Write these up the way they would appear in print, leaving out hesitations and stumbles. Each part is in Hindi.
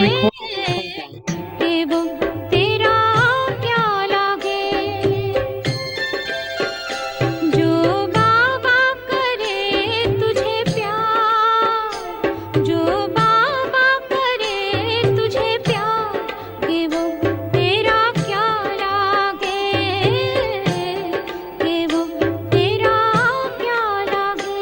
कि वो तेरा क्या लागे। जो बाबा करे तुझे प्यार, जो बाबा करे तुझे प्यार, कि वो तेरा क्या लागे, कि वो तेरा क्या लागे।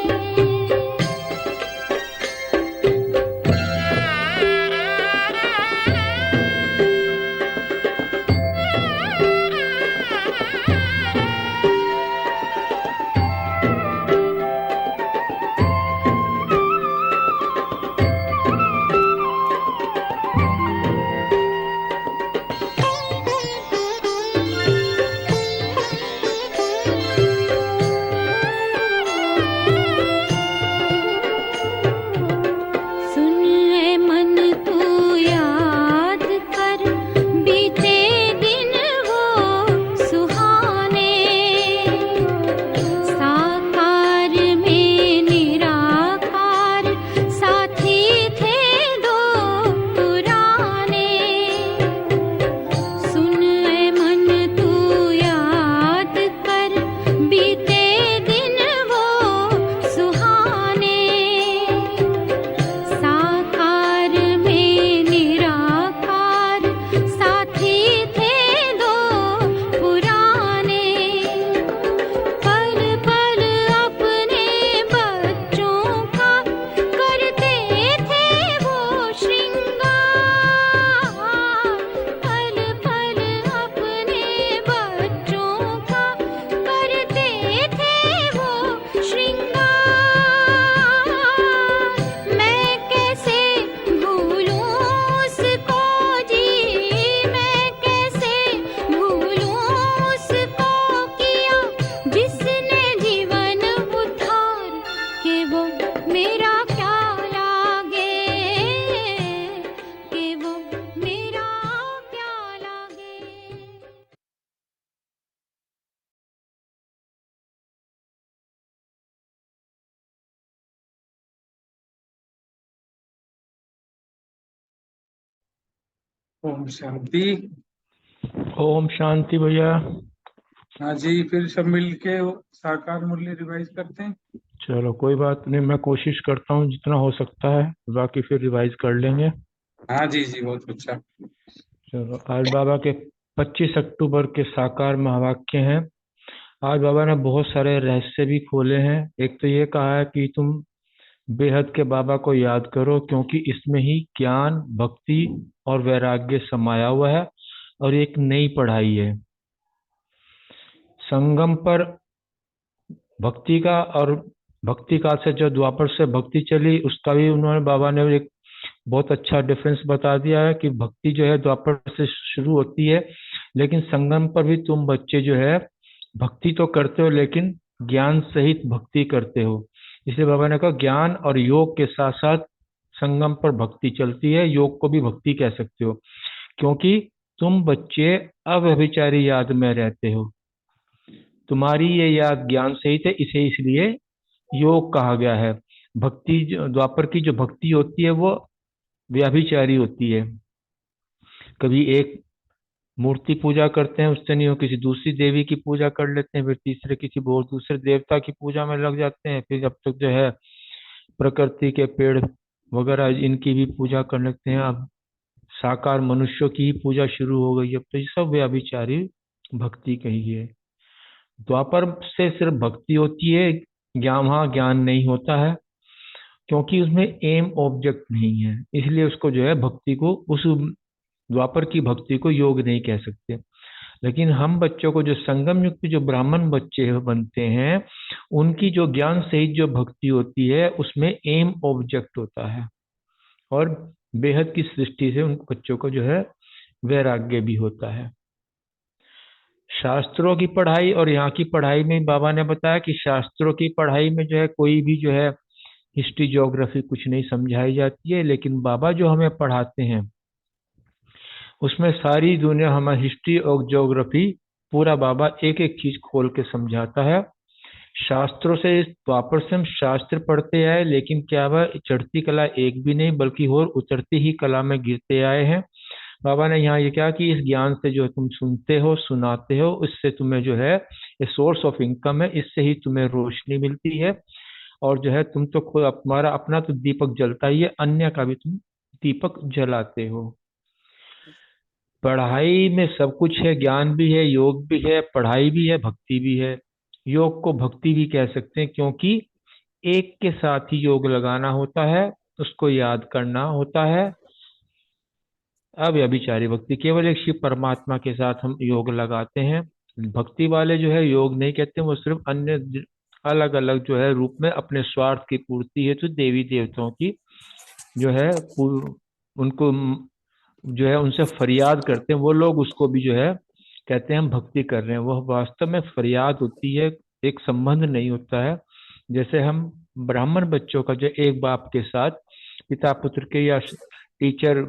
सुन ले मन तू याद कर, बीते दिन वो सुहाने, साकार में निराकार साथी थे दो पुराने। सुन ले मन तू याद कर, बीते दिन वो सुहाने, साकार में निराकार साथी थे दो पुराने। पल पल अपने बच्चों का करते थे वो श्रृंगार, पल पल अपने बच्चों का करते थे वो श्रृंगार। मैं कैसे भूलूं उसको जी, मैं कैसे भूलूं उसको किया जिसने जीवन उद्धार, कि वो मेरा क्या लागे, कि वो मेरा क्या लागे। ओम शांति। ओम शांति भैया। हाँ जी, फिर सब मिलके साकार मूल्य रिवाइज करते हैं। चलो कोई बात नहीं, मैं कोशिश करता हूँ जितना हो सकता है, बाकी फिर रिवाइज कर लेंगे। हाँ जी जी, बहुत अच्छा। चलो, आज बाबा के 25 अक्टूबर के साकार महावाक्य हैं। आज बाबा ने बहुत सारे रहस्य भी खोले हैं। एक तो ये कहा है कि तुम बेहद के बाबा को याद करो, क्योंकि इसमें ही ज्ञान, भक्ति और वैराग्य समाया हुआ है, और एक नई पढ़ाई है। संगम पर भक्ति का, और भक्ति काल से जो द्वापर से भक्ति चली, उसका भी उन्होंने, बाबा ने एक बहुत अच्छा डिफरेंस बता दिया है कि भक्ति जो है द्वापर से शुरू होती है, लेकिन संगम पर भी तुम बच्चे जो है भक्ति तो करते हो, लेकिन ज्ञान सहित भक्ति करते हो। इसलिए बाबा ने कहा ज्ञान और योग के साथ साथ संगम पर भक्ति चलती है। योग को भी भक्ति कह सकते हो, क्योंकि तुम बच्चे अव्यभिचारी याद में रहते हो। तुम्हारी ये याद ज्ञान सहित है, इसे इसलिए योग कहा गया है। भक्ति द्वापर की जो भक्ति होती है वो व्याभिचारी होती है। कभी एक मूर्ति पूजा करते हैं, उससे नहीं हो किसी दूसरी देवी की पूजा कर लेते हैं, फिर तीसरे किसी और दूसरे देवता की पूजा में लग जाते हैं, फिर अब तक जो है प्रकृति के पेड़ वगैरह इनकी भी पूजा कर लेते हैं। अब साकार मनुष्यों की ही पूजा शुरू हो गई। अब तो ये सब व्याभिचारी भक्ति कही है। द्वापर से सिर्फ भक्ति होती है, वहाँ ज्ञान नहीं होता है, क्योंकि उसमें एम ऑब्जेक्ट नहीं है। इसलिए उसको जो है भक्ति को, उस द्वापर की भक्ति को योग नहीं कह सकते। लेकिन हम बच्चों को, जो संगम युग के जो ब्राह्मण बच्चे बनते हैं, उनकी जो ज्ञान सहित जो भक्ति होती है, उसमें एम ऑब्जेक्ट होता है, और बेहद की सृष्टि से उन बच्चों को जो है वैराग्य भी होता है। शास्त्रों की पढ़ाई और यहाँ की पढ़ाई में बाबा ने बताया कि शास्त्रों की पढ़ाई में जो है कोई भी जो है हिस्ट्री ज्योग्राफी कुछ नहीं समझाई जाती है, लेकिन बाबा जो हमें पढ़ाते हैं उसमें सारी दुनिया, हमें हिस्ट्री और ज्योग्राफी पूरा बाबा एक एक चीज खोल के समझाता है। शास्त्रों से, इस द्वापर से हम शास्त्र पढ़ते आए, लेकिन क्या हुआ, चढ़ती कला एक भी नहीं बल्कि और उतरती ही कला में गिरते आए हैं। बाबा ने यहाँ ये कहा कि इस ज्ञान से जो तुम सुनते हो, सुनाते हो, उससे तुम्हें जो है ये सोर्स ऑफ इनकम है, इससे ही तुम्हें रोशनी मिलती है। और जो है तुम तो खुद, तुम्हारा अपना तो दीपक जलता ही है, अन्य का भी तुम दीपक जलाते हो। पढ़ाई में सब कुछ है, ज्ञान भी है, योग भी है, पढ़ाई भी है, भक्ति भी है। योग को भक्ति भी कह सकते हैं, क्योंकि एक के साथ ही योग लगाना होता है, उसको याद करना होता है। अब अभिचारी भक्ति, केवल एक शिव परमात्मा के साथ हम योग लगाते हैं। भक्ति वाले जो है योग नहीं कहते, वो सिर्फ अन्य अलग अलग जो है रूप में अपने स्वार्थ की पूर्ति हेतु देवी देवताओं की जो है उनको जो है उनसे फरियाद करते हैं, वो लोग उसको भी जो है कहते हैं हम भक्ति कर रहे हैं। वह वास्तव में फरियाद होती है, एक संबंध नहीं होता है। जैसे हम ब्राह्मण बच्चों का जो एक बाप के साथ पिता पुत्र के या टीचर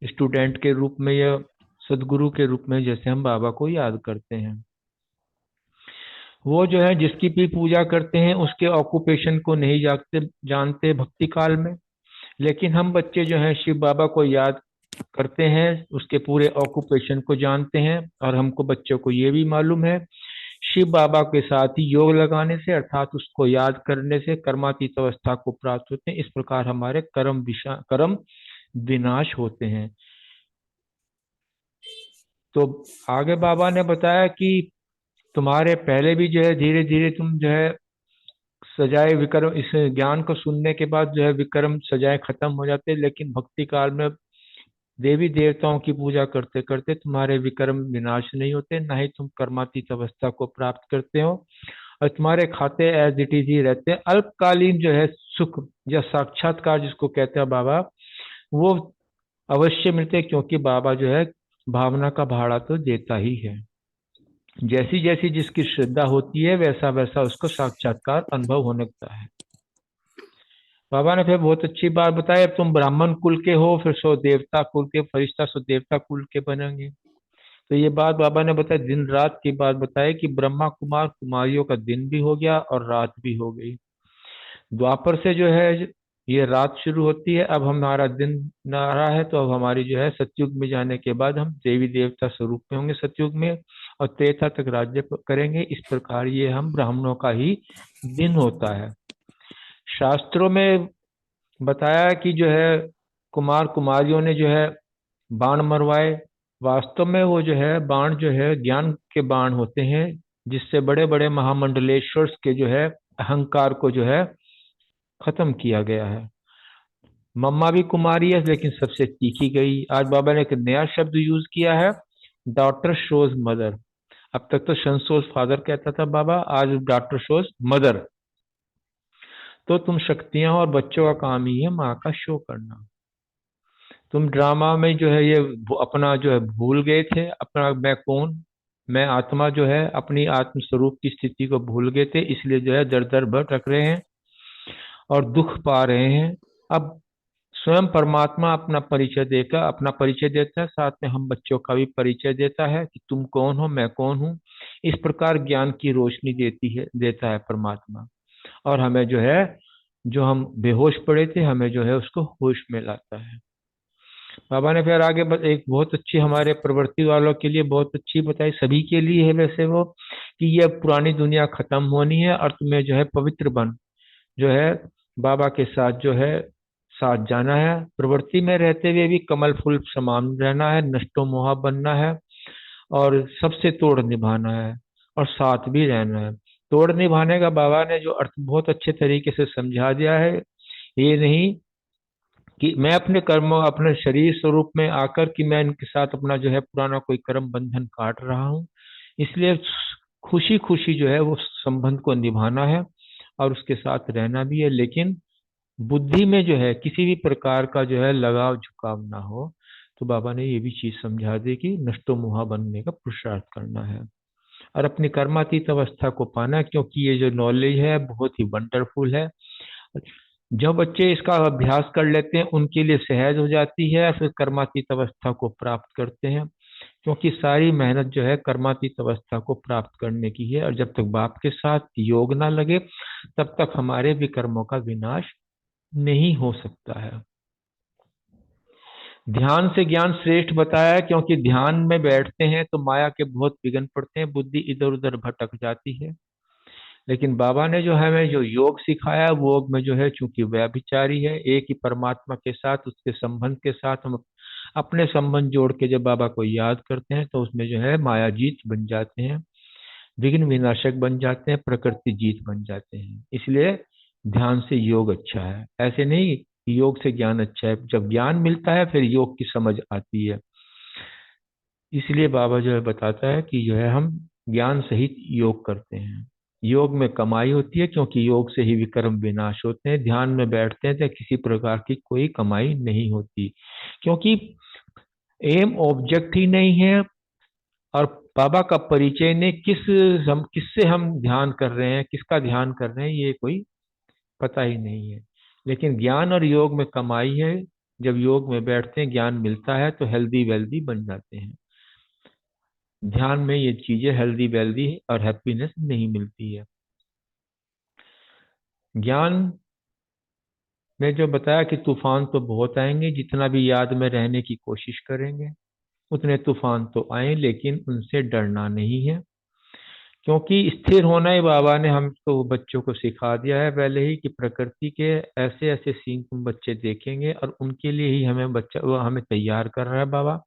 स्टूडेंट के रूप में या सदगुरु के रूप में जैसे हम बाबा को याद करते हैं, वो जो है जिसकी भी पूजा करते हैं उसके ऑक्यूपेशन को नहीं जानते भक्ति काल में। लेकिन हम बच्चे जो हैं शिव बाबा को याद करते हैं, उसके पूरे ऑक्यूपेशन को जानते हैं। और हमको बच्चों को ये भी मालूम है, शिव बाबा के साथ ही योग लगाने से अर्थात उसको याद करने से कर्मातीत अवस्था को प्राप्त होते हैं। इस प्रकार हमारे कर्म विनाश होते हैं। तो आगे बाबा ने बताया कि तुम्हारे पहले भी जो है धीरे धीरे तुम जो है सजाए विक्रम, इस ज्ञान को सुनने के बाद जो है विक्रम सजाए खत्म हो जाते, लेकिन भक्ति काल में देवी देवताओं की पूजा करते करते तुम्हारे विक्रम विनाश नहीं होते, ना ही तुम कर्मातीत अवस्था को प्राप्त करते हो। और तुम्हारे खाते एज इट इज ही रहते हैं। अल्पकालीन जो है सुख या साक्षात्कार जिसको कहते हैं बाबा, वो अवश्य मिलते हैं, क्योंकि बाबा जो है भावना का भाड़ा तो देता ही है। जैसी जैसी जिसकी श्रद्धा होती है वैसा वैसा उसको साक्षात्कार अनुभव होने लगता है। बाबा ने फिर बहुत अच्छी बात बताई, अब तुम ब्राह्मण कुल के हो, फिर सो देवता कुल के, फरिश्ता सो देवता कुल के बनेंगे। तो ये बात बाबा ने बताया, दिन रात की बात बताई कि ब्रह्मा कुमार कुमारियों का दिन भी हो गया और रात भी हो गई। द्वापर से जो है ये रात शुरू होती है, अब हमारा दिन आ रहा है, तो अब हमारी जो है सतयुग में जाने के बाद हम देवी देवता स्वरूप में होंगे सतयुग में, और त्रेता तक राज्य करेंगे। इस प्रकार ये हम ब्राह्मणों का ही दिन होता है। शास्त्रों में बताया कि जो है कुमार कुमारियों ने जो है बाण मरवाए। वास्तव में वो जो है बाण जो है ज्ञान के बाण होते हैं, जिससे बड़े बड़े महामंडलेश्वर के जो है अहंकार को जो है खत्म किया गया है। मम्मा भी कुमारी है, लेकिन सबसे तीखी गई। आज बाबा ने एक नया शब्द यूज किया है, डॉटर शोज मदर। अब तक तो सन शोज फादर कहता था बाबा, आज डॉटर शोज मदर। तो तुम शक्तियां और बच्चों का काम ही है माँ का शो करना। तुम ड्रामा में जो है ये अपना जो है भूल गए थे, अपना मैं कौन, मैं आत्मा जो है अपनी आत्म स्वरूप की स्थिति को भूल गए थे, इसलिए जो है दर दर भटक रहे हैं और दुख पा रहे हैं। अब स्वयं परमात्मा अपना परिचय देकर अपना परिचय देता है, साथ में हम बच्चों का भी परिचय देता है कि तुम कौन हो, मैं कौन हूँ। इस प्रकार ज्ञान की रोशनी देता है परमात्मा, और हमें जो है जो हम बेहोश पड़े थे हमें जो है उसको होश में लाता है। बाबा ने फिर आगे एक बहुत अच्छी हमारे प्रवृत्ति वालों के लिए बहुत अच्छी बताई, सभी के लिए है वैसे वो, कि ये पुरानी दुनिया खत्म होनी है और तुम्हें जो है पवित्र बन जो है बाबा के साथ जो है साथ जाना है। प्रवृत्ति में रहते हुए भी कमल फूल समान रहना है, नष्टो मोहा बनना है, और सबसे तोड़ निभाना है, और साथ भी रहना है। तोड़ निभाने का बाबा ने जो अर्थ बहुत अच्छे तरीके से समझा दिया है, ये नहीं कि मैं अपने कर्मों अपने शरीर स्वरूप में आकर कि मैं इनके साथ अपना जो है पुराना कोई कर्म बंधन काट रहा हूँ, इसलिए खुशी खुशी जो है वो संबंध को निभाना है और उसके साथ रहना भी है, लेकिन बुद्धि में जो है किसी भी प्रकार का जो है लगाव झुकाव ना हो। तो बाबा ने ये भी चीज समझा दी कि नष्टो मुहा बनने का पुरुषार्थ करना है और अपनी कर्मातीत अवस्था को पाना, क्योंकि ये जो नॉलेज है बहुत ही वंडरफुल है। जब बच्चे इसका अभ्यास कर लेते हैं उनके लिए सहज हो जाती है, फिर कर्मातीत अवस्था को प्राप्त करते हैं। क्योंकि सारी मेहनत जो है कर्मातीत अवस्था को प्राप्त करने की है, और जब तक बाप के साथ योग ना लगे तब तक हमारे विकर्मों का विनाश नहीं हो सकता है। ध्यान से ज्ञान श्रेष्ठ बताया है, क्योंकि ध्यान में बैठते हैं तो माया के बहुत विघ्न पड़ते हैं, बुद्धि इधर उधर भटक जाती है। लेकिन बाबा ने जो हमें जो योग सिखाया, वो योग में जो है चूंकि व्यभिचारी है, एक ही परमात्मा के साथ उसके संबंध के साथ हम अपने संबंध जोड़ के जब बाबा को याद करते हैं तो उसमें जो है माया जीत बन जाते हैं, विघ्न विनाशक बन जाते हैं, प्रकृति जीत बन जाते हैं। इसलिए ध्यान से योग अच्छा है, ऐसे नहीं कि योग से ज्ञान अच्छा है। जब ज्ञान मिलता है फिर योग की समझ आती है। इसलिए बाबा जो है बताता है कि जो है हम ज्ञान सहित योग करते हैं। योग में कमाई होती है, क्योंकि योग से ही विकर्म विनाश होते हैं। ध्यान में बैठते हैं तो किसी प्रकार की कोई कमाई नहीं होती, क्योंकि एम ऑब्जेक्ट ही नहीं है, और बाबा का परिचय ने किससे हम ध्यान कर रहे हैं, किसका ध्यान कर रहे हैं, ये कोई पता ही नहीं है। लेकिन ज्ञान और योग में कमाई है। जब योग में बैठते हैं, ज्ञान मिलता है तो हेल्दी वेल्दी बन जाते हैं। ध्यान में ये चीजें हेल्दी वेल्दी और हैप्पीनेस नहीं मिलती है। ज्ञान में जो बताया कि तूफान तो बहुत आएंगे, जितना भी याद में रहने की कोशिश करेंगे उतने तूफान तो आए, लेकिन उनसे डरना नहीं है, क्योंकि स्थिर होना ही बाबा ने हमको बच्चों को सिखा दिया है पहले ही, कि प्रकृति के ऐसे ऐसे सीन तुम बच्चे देखेंगे, और उनके लिए ही वो हमें तैयार कर रहा है बाबा,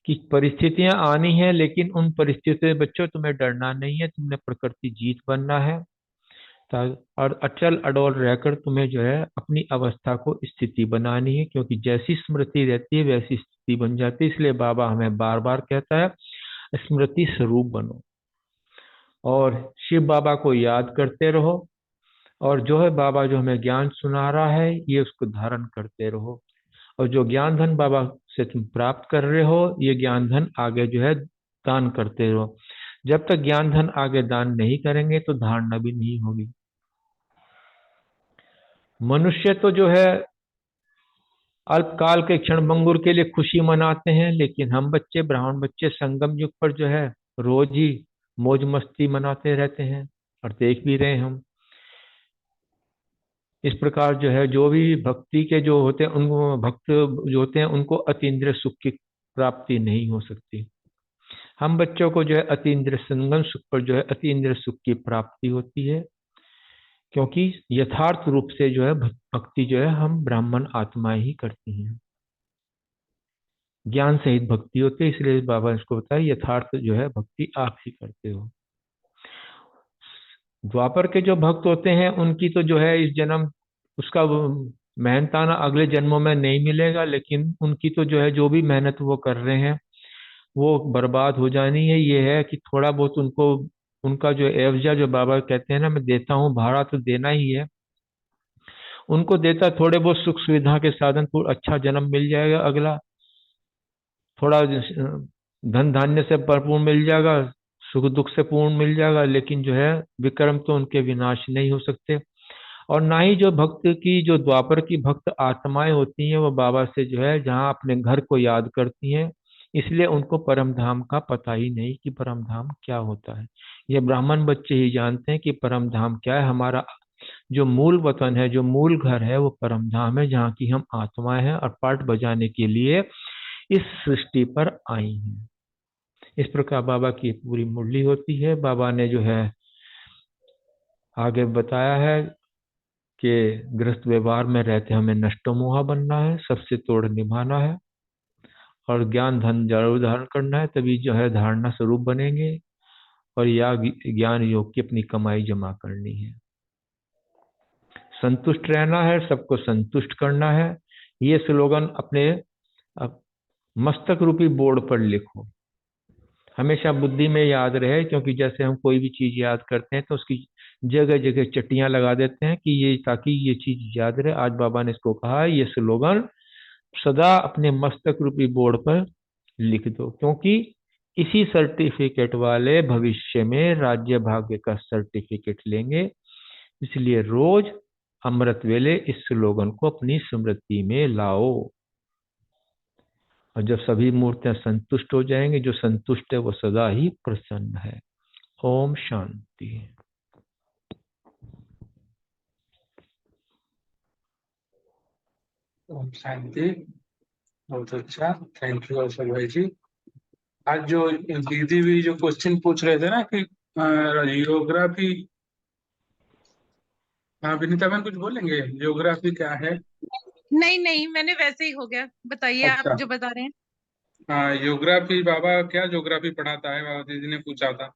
कि परिस्थितियां आनी है, लेकिन उन परिस्थितियों से बच्चों तुम्हें डरना नहीं है, तुमने प्रकृति जीत बनना है। और अचल अडोल रहकर तुम्हें जो है अपनी अवस्था को स्थिति बनानी है, क्योंकि जैसी स्मृति रहती है वैसी स्थिति बन जाती है। इसलिए बाबा हमें बार बार कहता है स्मृति स्वरूप बनो, और शिव बाबा को याद करते रहो, और जो है बाबा जो हमें ज्ञान सुना रहा है ये उसको धारण करते रहो, और जो ज्ञान धन बाबा से तुम प्राप्त कर रहे हो ये ज्ञान धन आगे जो है दान करते रहो। जब तक ज्ञान धन आगे दान नहीं करेंगे तो धारणा भी नहीं होगी। मनुष्य तो जो है अल्पकाल के क्षण भंगुर के लिए खुशी मनाते हैं, लेकिन हम बच्चे, ब्राह्मण बच्चे संगम युग पर जो है रोज ही मौज मस्ती मनाते रहते हैं, और देख भी रहे हैं हम। इस प्रकार जो है जो भी भक्ति के जो होते हैं, उनको भक्त जो होते हैं उनको अतीन्द्रिय सुख की प्राप्ति नहीं हो सकती। हम बच्चों को जो है अतीन्द्रिय संगम सुख पर जो है अतीन्द्रिय सुख की प्राप्ति होती है, क्योंकि यथार्थ रूप से जो है भक्ति जो है हम ब्राह्मण आत्माएं ही करती हैं। ज्ञान सहित भक्ति होती है, इसलिए बाबा ने इसको बताया यथार्थ जो है भक्ति आप ही करते हो। द्वापर के जो भक्त होते हैं उनकी तो जो है इस जन्म उसका मेहनताना अगले जन्मों में नहीं मिलेगा, लेकिन उनकी तो जो है जो भी मेहनत वो कर रहे हैं वो बर्बाद हो जानी है। ये है कि थोड़ा बहुत उनको उनका जो एवजा जो बाबा कहते हैं ना, मैं देता हूँ, भाड़ा तो देना ही है, उनको देता थोड़े बहुत सुख सुविधा के साधन, तो अच्छा जन्म मिल जाएगा अगला, थोड़ा धन धान्य से भरपूर मिल जाएगा, सुख दुख से पूर्ण मिल जाएगा, लेकिन जो है विक्रम तो उनके विनाश नहीं हो सकते। और ना ही जो भक्त की जो द्वापर की भक्त आत्माएं होती हैं वो बाबा से जो है जहाँ अपने घर को याद करती हैं, इसलिए उनको परम धाम का पता ही नहीं कि परम धाम क्या होता है। ये ब्राह्मण बच्चे ही जानते हैं कि परम धाम क्या है। हमारा जो मूल वतन है, जो मूल घर है, वो परम धाम है, जहाँ की हम आत्माएं हैं और पाठ बजाने के लिए इस सृष्टि पर आई हैं। इस प्रकार बाबा की पूरी मुरली होती है। बाबा ने जो है आगे बताया है कि गृहस्थ व्यवहार में रहते हमें नष्टोमोहा बनना है, सबसे तोड़ निभाना है, और ज्ञान धन जरूर धारण करना है, तभी जो है धारणा स्वरूप बनेंगे, और या ज्ञान योग की अपनी कमाई जमा करनी है। संतुष्ट रहना है, सबको संतुष्ट करना है। ये स्लोगन अपने मस्तक रूपी बोर्ड पर लिखो, हमेशा बुद्धि में याद रहे, क्योंकि जैसे हम कोई भी चीज याद करते हैं तो उसकी जगह जगह चट्टियां लगा देते हैं कि ये, ताकि ये चीज याद रहे। आज बाबा ने इसको कहा ये स्लोगन सदा अपने मस्तक रूपी बोर्ड पर लिख दो, क्योंकि इसी सर्टिफिकेट वाले भविष्य में राज्य भाग्य का सर्टिफिकेट लेंगे। इसलिए रोज अमृत वेले इस स्लोगन को अपनी स्मृति में लाओ। और जब सभी मूर्तियां संतुष्ट हो जाएंगी, जो संतुष्ट है वो सदा ही प्रसन्न है। ओम शांति। ओम शांति। बहुत अच्छा, थैंक यू अशोक भाई जी। आज जो दीदी भी जो क्वेश्चन पूछ रहे थे ना कि जियोग्राफी, हाँ विनीता बहन कुछ बोलेंगे, जियोग्राफी क्या है? नहीं नहीं, मैंने वैसे ही हो गया, बताइए आप अच्छा, जो बता रहे हैं। हाँ जियोग्राफी, बाबा क्या जियोग्राफी पढ़ाता है, बाबा दीदी ने पूछा था।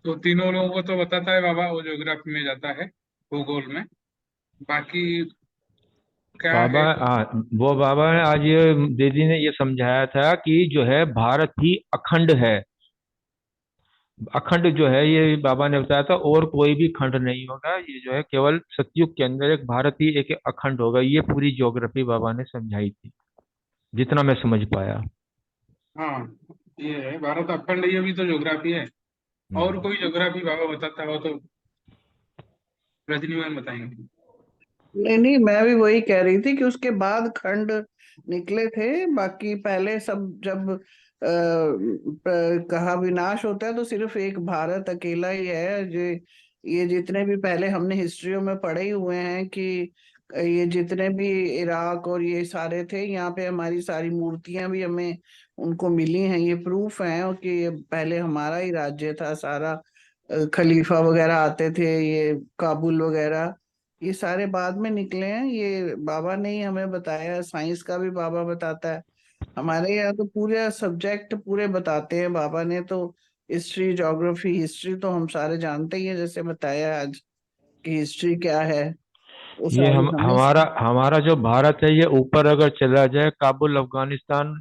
तो तीनों लोगों को तो बताता है बाबा, वो जियोग्राफी में जाता है, भूगोल में। बाकी क्या बाबा है? वो बाबा ने आज ये दीदी ने ये समझाया था कि जो है भारत ही अखंड है। अखंड जो है ये बाबा ने बताया था, और कोई भी खंड नहीं होगा, ये जो है केवल सतयुग के अंदर एक भारत ही एक अखंड होगा। ये पूरी ज्योग्राफी बाबा ने समझाई थी, जितना मैं समझ पाया। हाँ ये है भारत अखंड, ये भी तो ज्योग्राफी है। और कोई ज्योग्राफी बाबा बताता हो तो रजनी मैम बताएंगे। नहीं नहीं, मैं भी वही कह रही थी कि उसके बाद खंड निकले थे। बाकी पहले सब जब कहा विनाश होता है तो सिर्फ एक भारत अकेला ही है जो, ये जितने भी पहले हमने हिस्ट्रियों में पढ़े ही हुए हैं कि ये जितने भी इराक और ये सारे थे, यहाँ पे हमारी सारी मूर्तियां भी हमें उनको मिली हैं। ये प्रूफ है कि ये पहले हमारा ही राज्य था सारा। खलीफा वगैरह आते थे, ये काबुल वगैरह, ये सारे बाद में निकले हैं। ये बाबा ने ही हमें बताया, साइंस का भी बाबा बताता है। हमारे यहाँ तो पूरे सब्जेक्ट पूरे बताते हैं बाबा ने तो। हिस्ट्री, ज्योग्राफी, हिस्ट्री तो हम सारे जानते ही हैं, जैसे बताया आज कि हिस्ट्री क्या है, वो ये सारी हमें। हमारा हमारा जो भारत है, ये ऊपर अगर चला जाए, काबुल, अफगानिस्तान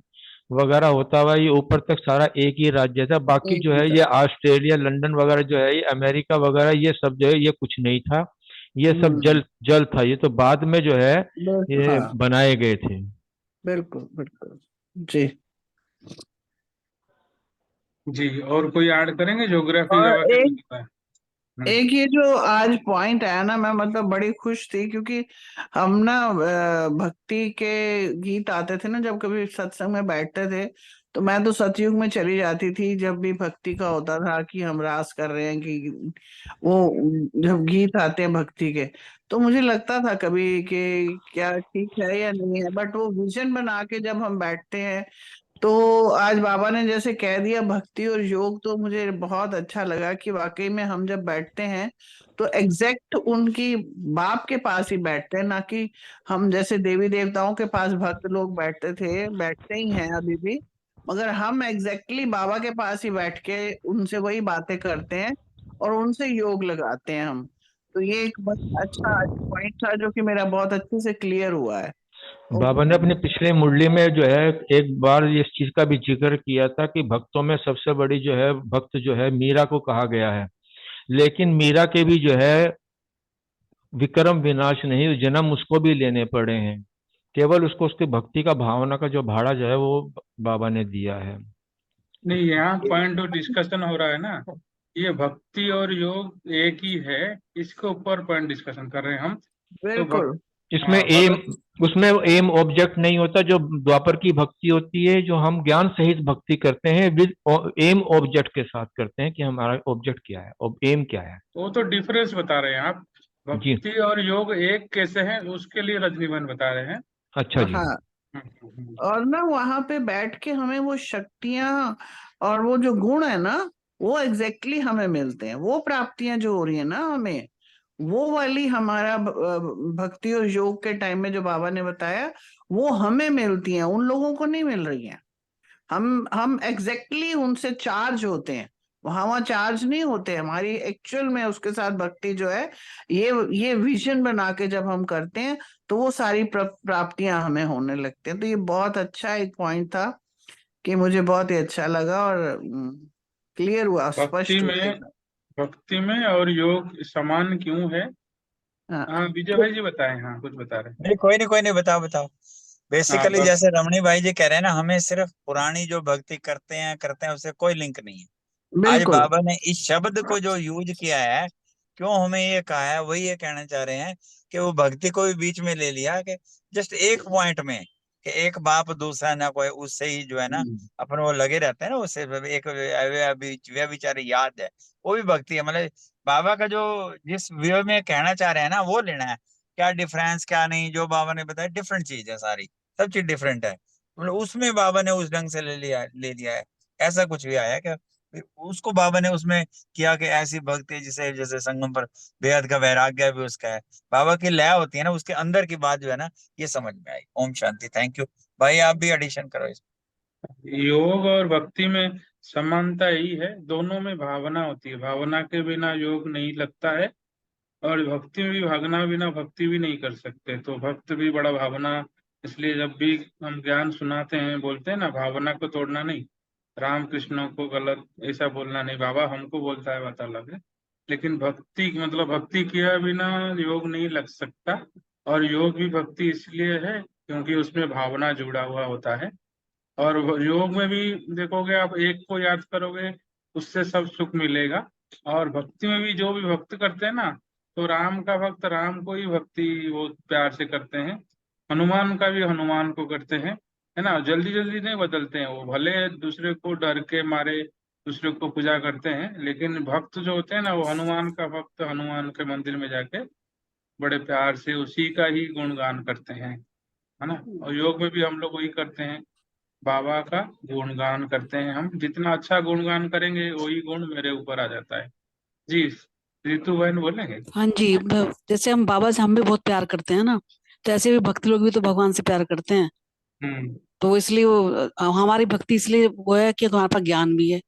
वगैरह होता हुआ ये ऊपर तक सारा एक ही राज्य था। बाकी एक जो ही है था। ये ऑस्ट्रेलिया, लंदन वगैरह जो है, ये अमेरिका वगैरह, ये सब जो है ये कुछ नहीं था। ये सब हम्म। जल जल था। ये तो बाद में जो है ये हाँ, बनाए गए थे। बिल्कुल बिल्कुल जी। जी, और कोई ऐड करेंगे ज्योग्राफी और बाबा क्या एक बताता है? एक ये जो आज पॉइंट आया ना, मैं मतलब बड़ी खुश थी क्योंकि हम ना भक्ति के गीत आते थे ना, जब कभी सत्संग में बैठते थे तो मैं तो सतयुग में चली जाती थी। जब भी भक्ति का होता था कि हम रास कर रहे हैं, कि वो जब गीत आते हैं भक्ति के, तो मुझे लगता था कभी कि क्या ठीक है या नहीं है। बट वो विजन बना के जब हम बैठते हैं, तो आज बाबा ने जैसे कह दिया भक्ति और योग, तो मुझे बहुत अच्छा लगा कि वाकई में हम जब बैठते हैं तो एग्जैक्ट उनकी बाप के पास ही बैठते हैं, ना कि हम जैसे देवी देवताओं के पास भक्त लोग बैठते थे, बैठते ही हैं अभी भी, मगर हम एग्जैक्टली बाबा के पास ही बैठ के उनसे वही बातें करते हैं और उनसे योग लगाते हैं हम। तो ये एक बहुत अच्छा पॉइंट था जो कि मेरा बहुत अच्छे से क्लियर हुआ है। बाबा ने अपने पिछले मुरली में जो है एक बार इस चीज का भी जिक्र किया था कि भक्तों में सबसे बड़ी जो है भक्त जो है मीरा को कहा गया है। लेकिन मीरा के भी जो है विक्रम विनाश नहीं, जन्म उसको भी लेने पड़े हैं। केवल उसको उसकी भक्ति का भावना का जो भाड़ा जो है वो बाबा ने दिया है। नहीं, यहाँ पॉइंट जो डिस्कशन हो रहा है ना, ये भक्ति और योग एक ही है, इसके ऊपर पॉइंट डिस्कशन कर रहे हैं हम। तो बिल्कुल। इसमें हाँ एम, भगत, उसमें एम ऑब्जेक्ट नहीं होता। जो द्वापर की भक्ति होती है, जो हम ज्ञान सहित भक्ति करते हैं, विद एम ऑब्जेक्ट के साथ करते हैं कि हमारा ऑब्जेक्ट क्या है और एम क्या है। वो तो डिफरेंस बता रहे हैं आप। जी। भक्ति और योग एक कैसे है, उसके लिए रजनीवन बता रहे हैं। अच्छा जी। हाँ, हम्म, हम्म, और ना वहां पे बैठ के हमें वो शक्तियां और वो जो गुण है ना, वो एग्जैक्टली हमें मिलते हैं। वो प्राप्तियां जो हो रही है ना हमें, वो वाली हमारा भक्ति और योग के टाइम में जो बाबा ने बताया, वो हमें मिलती हैं, उन लोगों को नहीं मिल रही हैं। हम एग्जैक्टली उनसे चार्ज होते हैं, वहां चार्ज नहीं होते। हमारी एक्चुअल में उसके साथ भक्ति जो है, ये विजन बना के जब हम करते हैं तो वो सारी प्राप्तियां हमें होने लगते हैं। तो ये बहुत अच्छा एक पॉइंट था कि मुझे बहुत ही अच्छा लगा और क्लियर हुआ, भक्ति स्पष्ट हुआ में, एकदम। भक्ति में और योग समान क्यों है? हाँ, हाँ विजय भाई जी बताएं, हाँ कुछ बता रहे हैं। नहीं, कोई नहीं, बताओ बताओ। हाँ बेसिकली जैसे रमणी भाई जी कह रहे हैं ना, हमें सिर्फ पुरानी जो भक्ति करते हैं उससे कोई लिंक नहीं है। आज बिल्कुल। बाबा ने इस शब्द को जो यूज किया है, क्यों हमें ये कहा है, वही ये कहना चाह रहे हैं कि वो भक्ति को भी बीच में ले लिया कि जस्ट एक पॉइंट में कि एक बाप दूसरा ना कोई, उससे ही जो है ना अपन वो लगे रहते हैं ना, उससे एक व्यभिचारी याद है, वो भी भक्ति है। मतलब बाबा का जो जिस वे में कहना चाह रहे हैं ना वो लेना है, क्या डिफरेंस क्या नहीं, जो बाबा ने बताया डिफरेंट चीज है सारी, सब चीज डिफरेंट है, मतलब उसमें बाबा ने उस ढंग से ले लिया है। ऐसा कुछ भी आया क्या उसको बाबा ने उसमें किया कि ऐसी भक्ति जिसे जैसे संगम पर बेहद का वैराग्य भी उसका है, बाबा की लय होती है ना उसके अंदर की बात जो है ना, ये समझ में आई। ओम शांति। थैंक यू भाई, आप भी एडिशन करो इस। योग और भक्ति में समानता यही है, दोनों में भावना होती है, भावना के बिना योग नहीं लगता है, और भक्ति में भी भावना बिना भक्ति भी नहीं कर सकते। तो भक्त भी बड़ा भावना, इसलिए जब भी हम ज्ञान सुनाते हैं बोलते हैं ना, भावना को तोड़ना नहीं, राम कृष्ण को गलत ऐसा बोलना नहीं, बाबा हमको बोलता है बात अलग है, लेकिन भक्ति मतलब भक्ति किया बिना योग नहीं लग सकता। और योग भी भक्ति इसलिए है क्योंकि उसमें भावना जुड़ा हुआ होता है। और योग में भी देखोगे आप, एक को याद करोगे उससे सब सुख मिलेगा। और भक्ति में भी जो भी भक्त करते हैं ना, तो राम का भक्त राम को ही भक्ति वो प्यार से करते हैं, हनुमान का भी हनुमान को करते हैं, है ना। जल्दी जल्दी नहीं बदलते हैं वो, भले दूसरे को डर के मारे दूसरे को पूजा करते हैं, लेकिन भक्त जो होते हैं ना, वो हनुमान का भक्त हनुमान के मंदिर में जाके बड़े प्यार से उसी का ही गुणगान करते हैं, है ना। और योग में भी हम लोग वही करते हैं, बाबा का गुणगान करते हैं। हम जितना अच्छा गुणगान करेंगे वही गुण मेरे ऊपर आ जाता है। जी, रितु बहन बोलेंगे। हाँ जी, जैसे हम बाबा से हम भी बहुत प्यार करते हैं ना, तो ऐसे भी भक्त लोग भी तो भगवान से प्यार करते हैं। हम्म तो इसलिए वो हमारी भक्ति इसलिए वो है कि तुम्हारे पास ज्ञान भी है,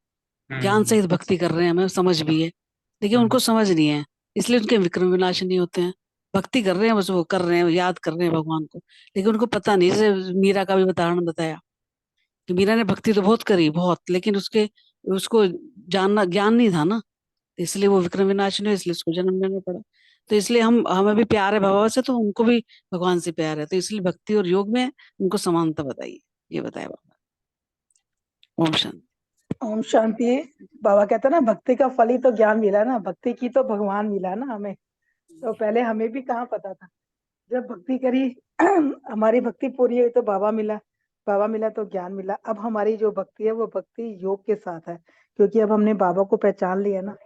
ज्ञान हम्म सहित भक्ति कर रहे हैं, हमें समझ भी है, लेकिन हम्म उनको समझ नहीं है, इसलिए उनके विक्रम विनाश नहीं होते हैं। भक्ति कर रहे हैं, बस वो कर रहे हैं, याद कर रहे हैं भगवान को, लेकिन उनको पता नहीं। जैसे मीरा का भी उदाहरण बताया कि मीरा ने भक्ति तो बहुत करी, बहुत, लेकिन उसके उसको जानना ज्ञान नहीं था ना, इसलिए वो विक्रम विनाश नहीं हुए, इसलिए उसको जन्म लेना पड़ा। तो इसलिए हम हमें भी प्यार है बाबा से, तो उनको भी भगवान से प्यार है, तो इसलिए भक्ति और योग में उनको समानता बताइए, ये बताया बाबा। ओम शांति। ओम शांति। बाबा कहते हैं ना, भक्ति का फल ही तो ज्ञान मिला ना, भक्ति की तो भगवान मिला ना हमें। तो पहले हमें भी कहाँ पता था, जब भक्ति करी हमारी भक्ति पूरी हुई तो बाबा मिला, बाबा मिला तो ज्ञान मिला। अब हमारी जो भक्ति है वो भक्ति योग के साथ है, क्योंकि अब हमने बाबा को पहचान लिया ना,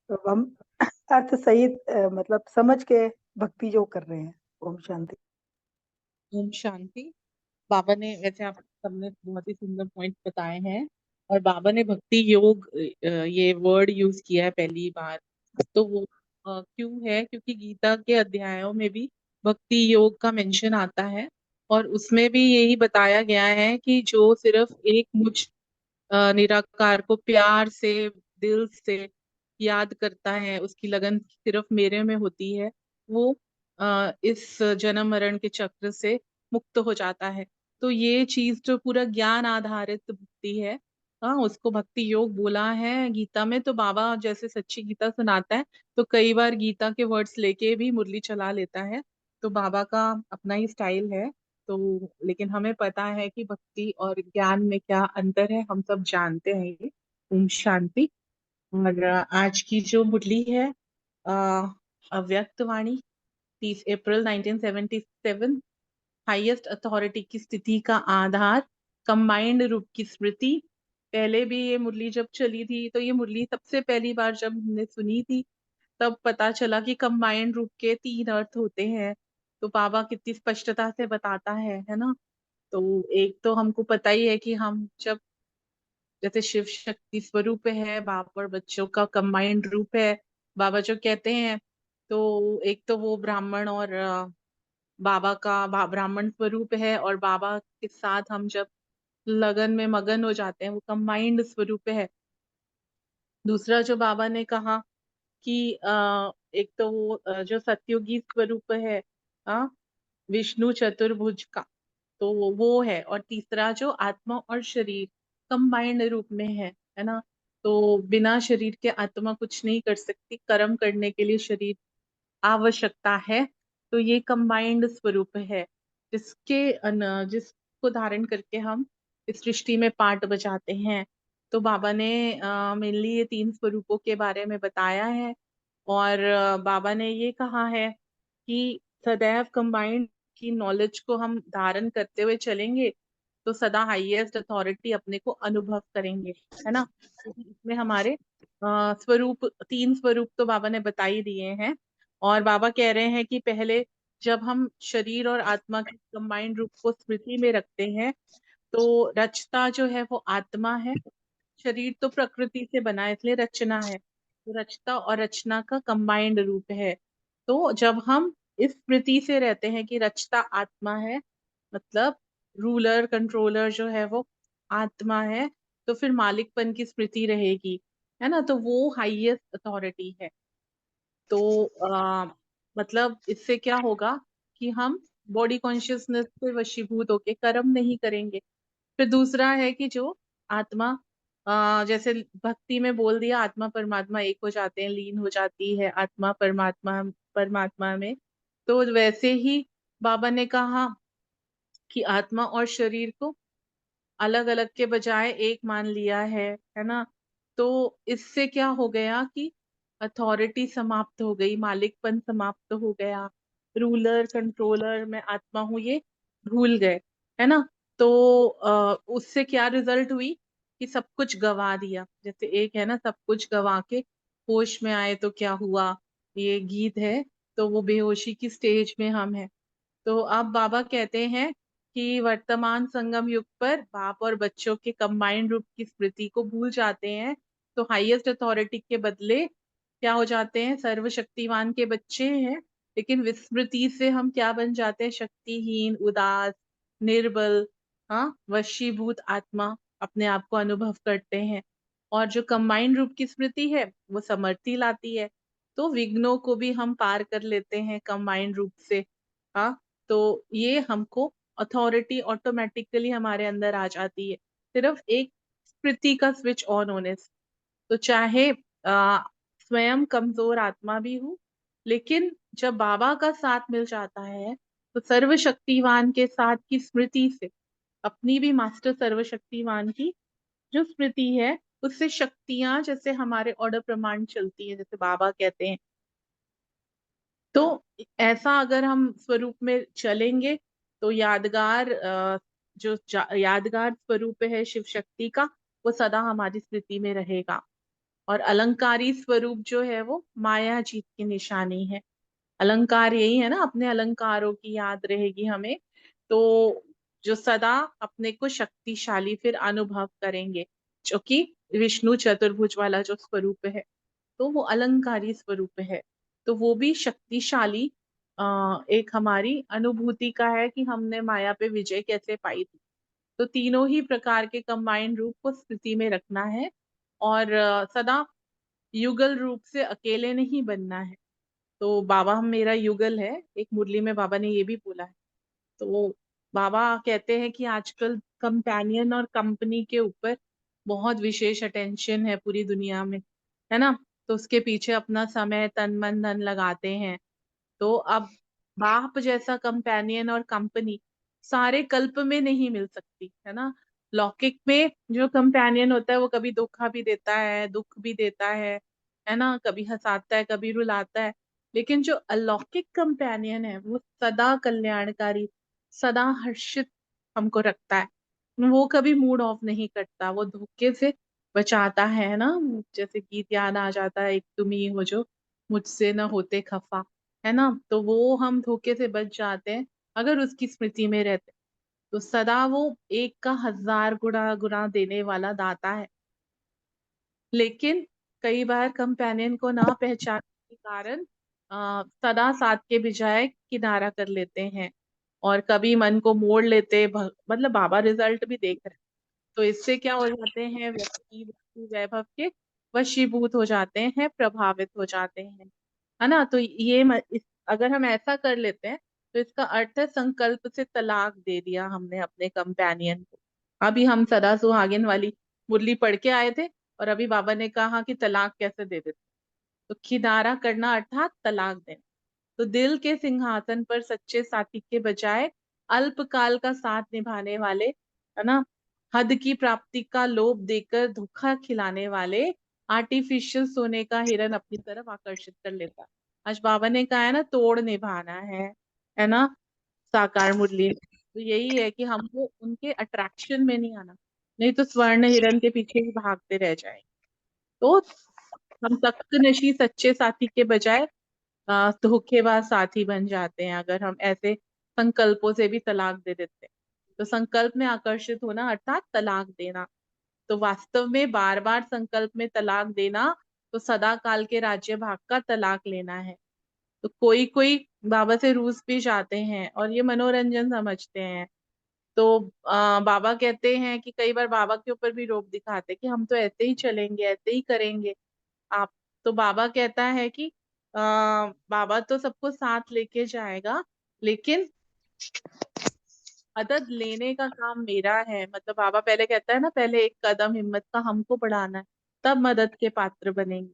तो हम अर्थ सहित मतलब समझ के भक्ति जो कर रहे हैं। ओम शांति। ओम शांति। बाबा ने, वैसे आप सबने बहुत ही सुंदर पॉइंट बताए हैं, और बाबा ने भक्ति योग ये वर्ड यूज किया है पहली बार। तो वो क्यों है, क्योंकि गीता के अध्यायों में भी भक्ति योग का मेंशन आता है, और उसमें भी यही बताया गया है कि जो सिर्फ एक मुझ निराकार को प्यार से, दिल से याद करता है, उसकी लगन सिर्फ मेरे में होती है, वो इस जन्म मरण के चक्र से मुक्त हो जाता है। तो ये चीज जो पूरा ज्ञान आधारित भक्ति है, हाँ, उसको भक्ति योग बोला है गीता में। तो बाबा जैसे सच्ची गीता सुनाता है, तो कई बार गीता के वर्ड्स लेके भी मुरली चला लेता है। तो बाबा का अपना ही स्टाइल है। तो लेकिन हमें पता है कि भक्ति और ज्ञान में क्या अंतर है, हम सब जानते हैं ये। ओम शांति। और आज की जो मुरली है, अव्यक्त वाणी, 30 अप्रैल 1977, हाईएस्ट अथॉरिटी की स्थिति का आधार, कंबाइंड रूप की स्मृति। पहले भी ये मुरली जब चली थी, तो ये मुरली सबसे पहली बार जब हमने सुनी थी, तब पता चला कि कंबाइंड रूप के 3 अर्थ होते हैं। तो बाबा कितनी स्पष्टता से बताता है ना। तो एक तो हमको पता ही है कि हम जब, जैसे शिव शक्ति स्वरूप है, बाप और बच्चों का कंबाइंड रूप है बाबा जो कहते हैं। तो एक तो वो ब्राह्मण और बाबा का ब्राह्मण स्वरूप है, और बाबा के साथ हम जब लगन में मगन हो जाते हैं, वो कंबाइंड स्वरूप है। दूसरा जो बाबा ने कहा कि एक तो वो जो सत्युगी स्वरूप है, हाँ, विष्णु चतुर्भुज का, तो वो है। और तीसरा जो आत्मा और शरीर कंबाइंड रूप में है ना। तो बिना शरीर के आत्मा कुछ नहीं कर सकती, कर्म करने के लिए शरीर आवश्यकता है। तो ये कंबाइंड स्वरूप है, जिसको धारण करके हम इस सृष्टि में पार्ट बजाते हैं। तो बाबा ने मेनली ये 3 स्वरूपों के बारे में बताया है। और बाबा ने ये कहा है कि सदैव कंबाइंड की नॉलेज को हम धारण करते हुए चलेंगे तो सदा हाईएस्ट अथॉरिटी अपने को अनुभव करेंगे, है ना। क्योंकि इसमें हमारे स्वरूप, 3 स्वरूप तो बाबा ने बता ही दिए हैं। और बाबा कह रहे हैं कि पहले जब हम शरीर और आत्मा के कंबाइंड रूप को स्मृति में रखते हैं तो रचता जो है वो आत्मा है। शरीर तो प्रकृति से बना है इसलिए रचना है, तो रचता और रचना का कंबाइंड रूप है। तो जब हम इस स्मृति से रहते हैं कि रचता आत्मा है, मतलब रूलर कंट्रोलर जो है वो आत्मा है, तो फिर मालिकपन की स्मृति रहेगी, है ना। तो वो हाईएस्ट अथॉरिटी है। तो मतलब इससे क्या होगा कि हम बॉडी कॉन्शियसनेस से वशीभूत होके कर्म नहीं करेंगे। फिर दूसरा है कि जो आत्मा, जैसे भक्ति में बोल दिया आत्मा परमात्मा एक हो जाते हैं, लीन हो जाती है आत्मा परमात्मा परमात्मा में। तो वैसे ही बाबा ने कहा कि आत्मा और शरीर को अलग अलग के बजाय एक मान लिया है ना। तो इससे क्या हो गया कि अथॉरिटी समाप्त हो गई, मालिकपन समाप्त हो गया, रूलर कंट्रोलर मैं आत्मा हूँ ये भूल गए, है ना। तो उससे क्या रिजल्ट हुई कि सब कुछ गवा दिया। जैसे एक है ना, सब कुछ गवा के होश में आए तो क्या हुआ, ये गीत है। तो वो बेहोशी की स्टेज में हम हैं। तो अब बाबा कहते हैं कि वर्तमान संगम युग पर बाप और बच्चों के कंबाइंड रूप की स्मृति को भूल जाते हैं, तो हाईएस्ट अथॉरिटी के बदले क्या हो जाते हैं, सर्वशक्तिवान के बच्चे हैं। लेकिन विस्मृति से हम क्या बन जाते हैं, शक्तिहीन, उदास, निर्बल, हाँ, वशीभूत आत्मा अपने आप को अनुभव करते हैं। और जो कंबाइंड रूप की स्मृति है वो समर्थी लाती है, तो विघ्नों को भी हम पार कर लेते हैं कंबाइंड रूप से। हाँ, तो ये हमको अथॉरिटी ऑटोमेटिकली हमारे अंदर आ जाती है, सिर्फ एक स्मृति का स्विच ऑन होने से। तो चाहे स्वयं कमजोर आत्मा भी हूँ, लेकिन जब बाबा का साथ मिल जाता है तो सर्वशक्तिवान के साथ की स्मृति से, अपनी भी मास्टर सर्वशक्तिवान की जो स्मृति है, उससे शक्तियां जैसे हमारे ऑर्डर प्रमाण चलती है, जैसे बाबा कहते हैं। तो ऐसा अगर हम स्वरूप में चलेंगे तो यादगार यादगार स्वरूप है शिव शक्ति का, वो सदा हमारी स्मृति में रहेगा। और अलंकारी स्वरूप जो है वो माया जीत की निशानी है। अलंकार यही है ना, अपने अलंकारों की याद रहेगी हमें। तो जो सदा अपने को शक्तिशाली फिर अनुभव करेंगे, जो कि विष्णु चतुर्भुज वाला जो स्वरूप है, तो वो अलंकारी स्वरूप है। तो वो भी शक्तिशाली एक हमारी अनुभूति का है कि हमने माया पे विजय कैसे पाई थी। तो तीनों ही प्रकार के कंबाइंड रूप को स्थिति में रखना है। और सदा युगल रूप से अकेले नहीं बनना है। तो बाबा हम मेरा युगल है, एक मुरली में बाबा ने ये भी बोला है। तो बाबा कहते हैं कि आजकल कंपेनियन और कंपनी के ऊपर बहुत विशेष अटेंशन है पूरी दुनिया में, है ना। तो उसके पीछे अपना समय, तन मन धन लगाते हैं। तो अब बाप जैसा कंपेनियन और कंपनी सारे कल्प में नहीं मिल सकती, है ना। लौकिक में जो कंपेनियन होता है वो कभी धोखा भी देता है, दुख भी देता है ना, कभी हंसाता है, कभी रुलाता है। लेकिन जो अलौकिक कंपेनियन है वो सदा कल्याणकारी, सदा हर्षित हमको रखता है। वो कभी मूड ऑफ नहीं करता, वो धोखे से बचाता है ना। जैसे गीत याद आ जाता है, एक तुम ही हो जो मुझसे न होते खफा, है ना। तो वो हम धोखे से बच जाते हैं अगर उसकी स्मृति में रहते हैं। तो सदा वो एक का 1000 गुना गुना देने वाला दाता है। लेकिन कई बार कंपेनियन को ना पहचानने के कारण सदा साथ के बजाय किनारा कर लेते हैं और कभी मन को मोड़ लेते, मतलब बाबा रिजल्ट भी देख रहे हैं। तो इससे क्या हो जाते हैं, व्यक्ति व्यक्ति वैभव के वशीभूत हो जाते हैं, प्रभावित हो जाते हैं, है ना। तो अगर हम ऐसा कर लेते हैं तो इसका अर्थ है संकल्प से तलाक दे दिया हमने अपने कंपेनियन को। अभी हम सदा सुहागिन वाली मुरली पढ़ के आए थे और अभी बाबा ने कहा कि तलाक कैसे दे देते। तो किनारा करना अर्थात तलाक देना। तो दिल के सिंहासन पर सच्चे साथी के बजाय अल्पकाल का साथ निभाने वाले, है ना, हद की प्राप्ति का लोभ देकर धोखा खिलाने वाले आर्टिफिशियल सोने का हिरन अपनी तरफ आकर्षित कर लेता। आज बाबा ने कहा है ना, तोड़ निभाना है ना। साकार मुरली। तो यही है कि हमको उनके अट्रैक्शन में नहीं आना, नहीं तो स्वर्ण हिरण के पीछे ही भागते रह जाएंगे। तो हम तख्त नशी सच्चे साथी के बजाय धोखेबाज साथी बन जाते हैं अगर हम ऐसे संकल्पों से भी तलाक दे देते हैं। तो संकल्प में आकर्षित होना अर्थात तलाक देना। तो वास्तव में बार बार संकल्प में तलाक देना तो सदा काल के राज्य भाग का तलाक लेना है। तो कोई कोई बाबा से रूस भी जाते हैं और ये मनोरंजन समझते हैं। तो बाबा कहते हैं कि कई बार बाबा के ऊपर भी रोब दिखाते कि हम तो ऐसे ही चलेंगे, ऐसे ही करेंगे आप। तो बाबा कहता है कि बाबा तो सबको साथ लेके जाएगा, लेकिन मदद लेने का काम मेरा है। मतलब बाबा पहले कहता है ना, पहले एक कदम हिम्मत का हमको बढ़ाना है, तब मदद के पात्र बनेंगे।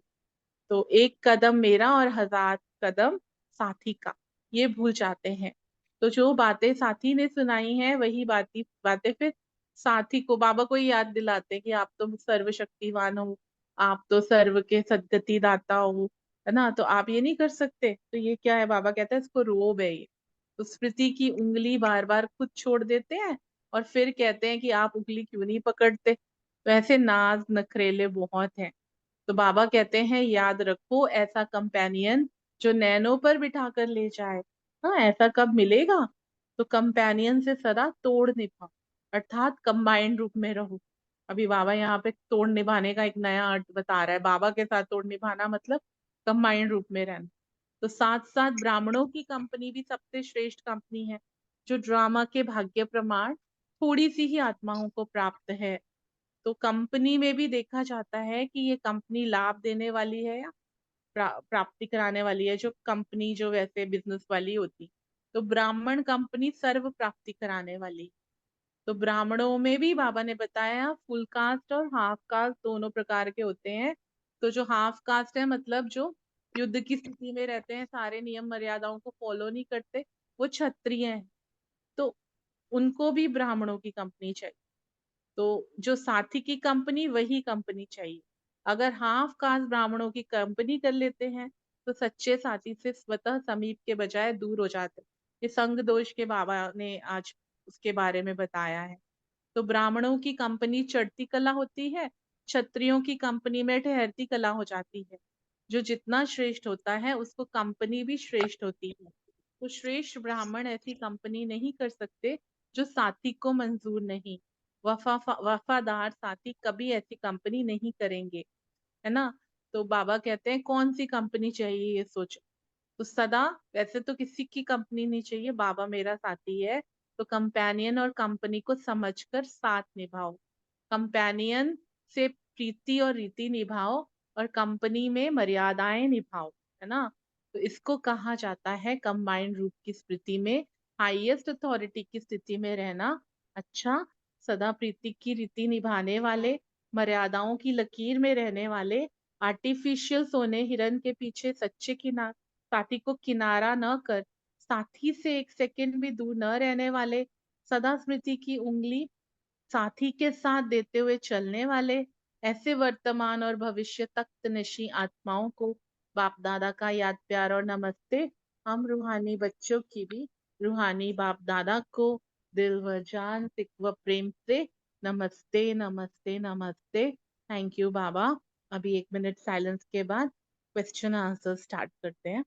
तो एक कदम मेरा और 1000 कदम साथी का, ये भूल जाते हैं। तो जो बातें साथी ने सुनाई हैं वही बातें फिर साथी को, बाबा को ही याद दिलाते हैं कि आप तो सर्वशक्तिवान हो, आप तो सर्व के सद्गति दाता हो, है ना, तो आप ये नहीं कर सकते। तो ये क्या है, बाबा कहता है इसको रोब है ये। तो स्मृति की उंगली बार बार खुद छोड़ देते हैं और फिर कहते हैं कि आप उंगली क्यों नहीं पकड़ते। तो ऐसे नाज नखरेले बहुत हैं। तो बाबा कहते हैं याद रखो ऐसा कंपेनियन जो नैनों पर बिठा कर ले जाए। हाँ, ऐसा कब मिलेगा? तो कंपेनियन से सदा तोड़ निभा, अर्थात कंबाइंड रूप में रहो। अभी बाबा यहाँ पे तोड़ निभाने का एक नया अर्थ बता रहा है। बाबा के साथ तोड़ निभाना मतलब कंबाइंड रूप में रहना। तो साथ साथ ब्राह्मणों की कंपनी भी सबसे श्रेष्ठ कंपनी है, जो ड्रामा के भाग्य प्रमाण थोड़ी सी ही आत्माओं को प्राप्त है। तो कंपनी में भी देखा जाता है कि ये कंपनी लाभ देने वाली है या प्राप्ति कराने वाली है। जो कंपनी जो वैसे बिजनेस वाली होती, तो ब्राह्मण कंपनी सर्व प्राप्ति कराने वाली। तो ब्राह्मणों में भी बाबा ने बताया फुल कास्ट और हाफ कास्ट दोनों प्रकार के होते हैं। तो जो हाफ कास्ट है मतलब जो युद्ध की स्थिति में रहते हैं, सारे नियम मर्यादाओं को फॉलो नहीं करते, वो क्षत्रिय हैं। तो उनको भी ब्राह्मणों की कंपनी चाहिए। तो जो साथी की कंपनी वही कंपनी चाहिए। अगर हाफ कास्ट ब्राह्मणों की कंपनी कर लेते हैं तो सच्चे साथी से स्वतः समीप के बजाय दूर हो जाते हैं। ये संग दोष के बाबा ने आज उसके बारे में बताया है। तो ब्राह्मणों की कंपनी चढ़ती कला होती है, क्षत्रियों की कंपनी में ठहरती कला हो जाती है। जो जितना श्रेष्ठ होता है उसको कंपनी भी श्रेष्ठ होती है। तो श्रेष्ठ ब्राह्मण ऐसी कंपनी नहीं कर सकते जो साथी को मंजूर नहीं। वफादार साथी कभी ऐसी कंपनी नहीं करेंगे, है ना। तो बाबा कहते हैं कौन सी कंपनी चाहिए ये सोचो। तो सदा, वैसे तो किसी की कंपनी नहीं चाहिए, बाबा मेरा साथी है। तो कंपेनियन और कंपनी को समझकर साथ निभाओ। कंपेनियन से प्रीति और रीति निभाओ और कंपनी में मर्यादाएं निभाओ, है ना। तो इसको कहा जाता है कंबाइंड रूप की स्मृति में हाईएस्ट अथॉरिटी की स्थिति में रहना। अच्छा, सदा प्रीति की रीति निभाने वाले, मर्यादाओं की लकीर में रहने वाले, आर्टिफिशियल सोने हिरन के पीछे सच्चे साथी को किनारा न कर साथी से एक सेकंड भी दूर न रहने वाले, सदा स्मृति की उंगली साथी के साथ देते हुए चलने वाले, ऐसे वर्तमान और भविष्य तख्त नशी आत्माओं को बाप दादा का याद प्यार और नमस्ते। हम रूहानी बच्चों की भी रूहानी बाप दादा को दिल व जान सिक व प्रेम से नमस्ते नमस्ते नमस्ते। थैंक यू बाबा। अभी 1 मिनट साइलेंस के बाद क्वेश्चन आंसर स्टार्ट करते हैं।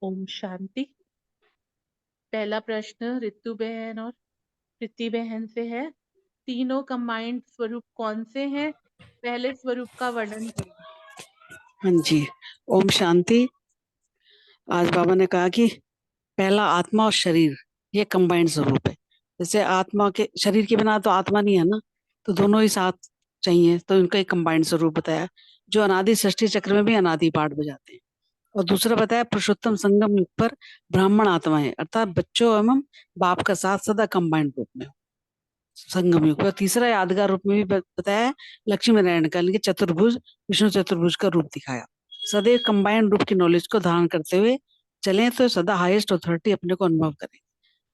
ओम शांति। पहला प्रश्न रितु बहन और प्रीति बहन से है। तीनों कंबाइंड स्वरूप कौन से हैं? पहले स्वरूप का वर्णन करें। हाँ जी, ओम शांति। आज बाबा ने कहा कि पहला आत्मा और शरीर ये कंबाइंड स्वरूप है। जैसे आत्मा के शरीर के बिना तो आत्मा नहीं है ना, तो दोनों ही साथ चाहिए, तो इनका एक कंबाइंड स्वरूप बताया, जो अनादि सृष्टि चक्र में भी अनादि पाठ बजाते हैं। और दूसरा बताया पुरुषोत्तम संगम युग पर ब्राह्मण आत्मा है, अर्थात बच्चों एवं बाप का साथ सदा कंबाइंड रूप में संगम युग पर। तीसरा यादगार रूप में भी बताया लक्ष्मी नारायण का, लेकिन चतुर्भुज विष्णु चतुर्भुज का रूप दिखाया। सदैव कंबाइंड रूप की नॉलेज को धारण करते हुए चलें तो सदा हाईएस्ट अथॉरिटी अपने को अनुभव करें।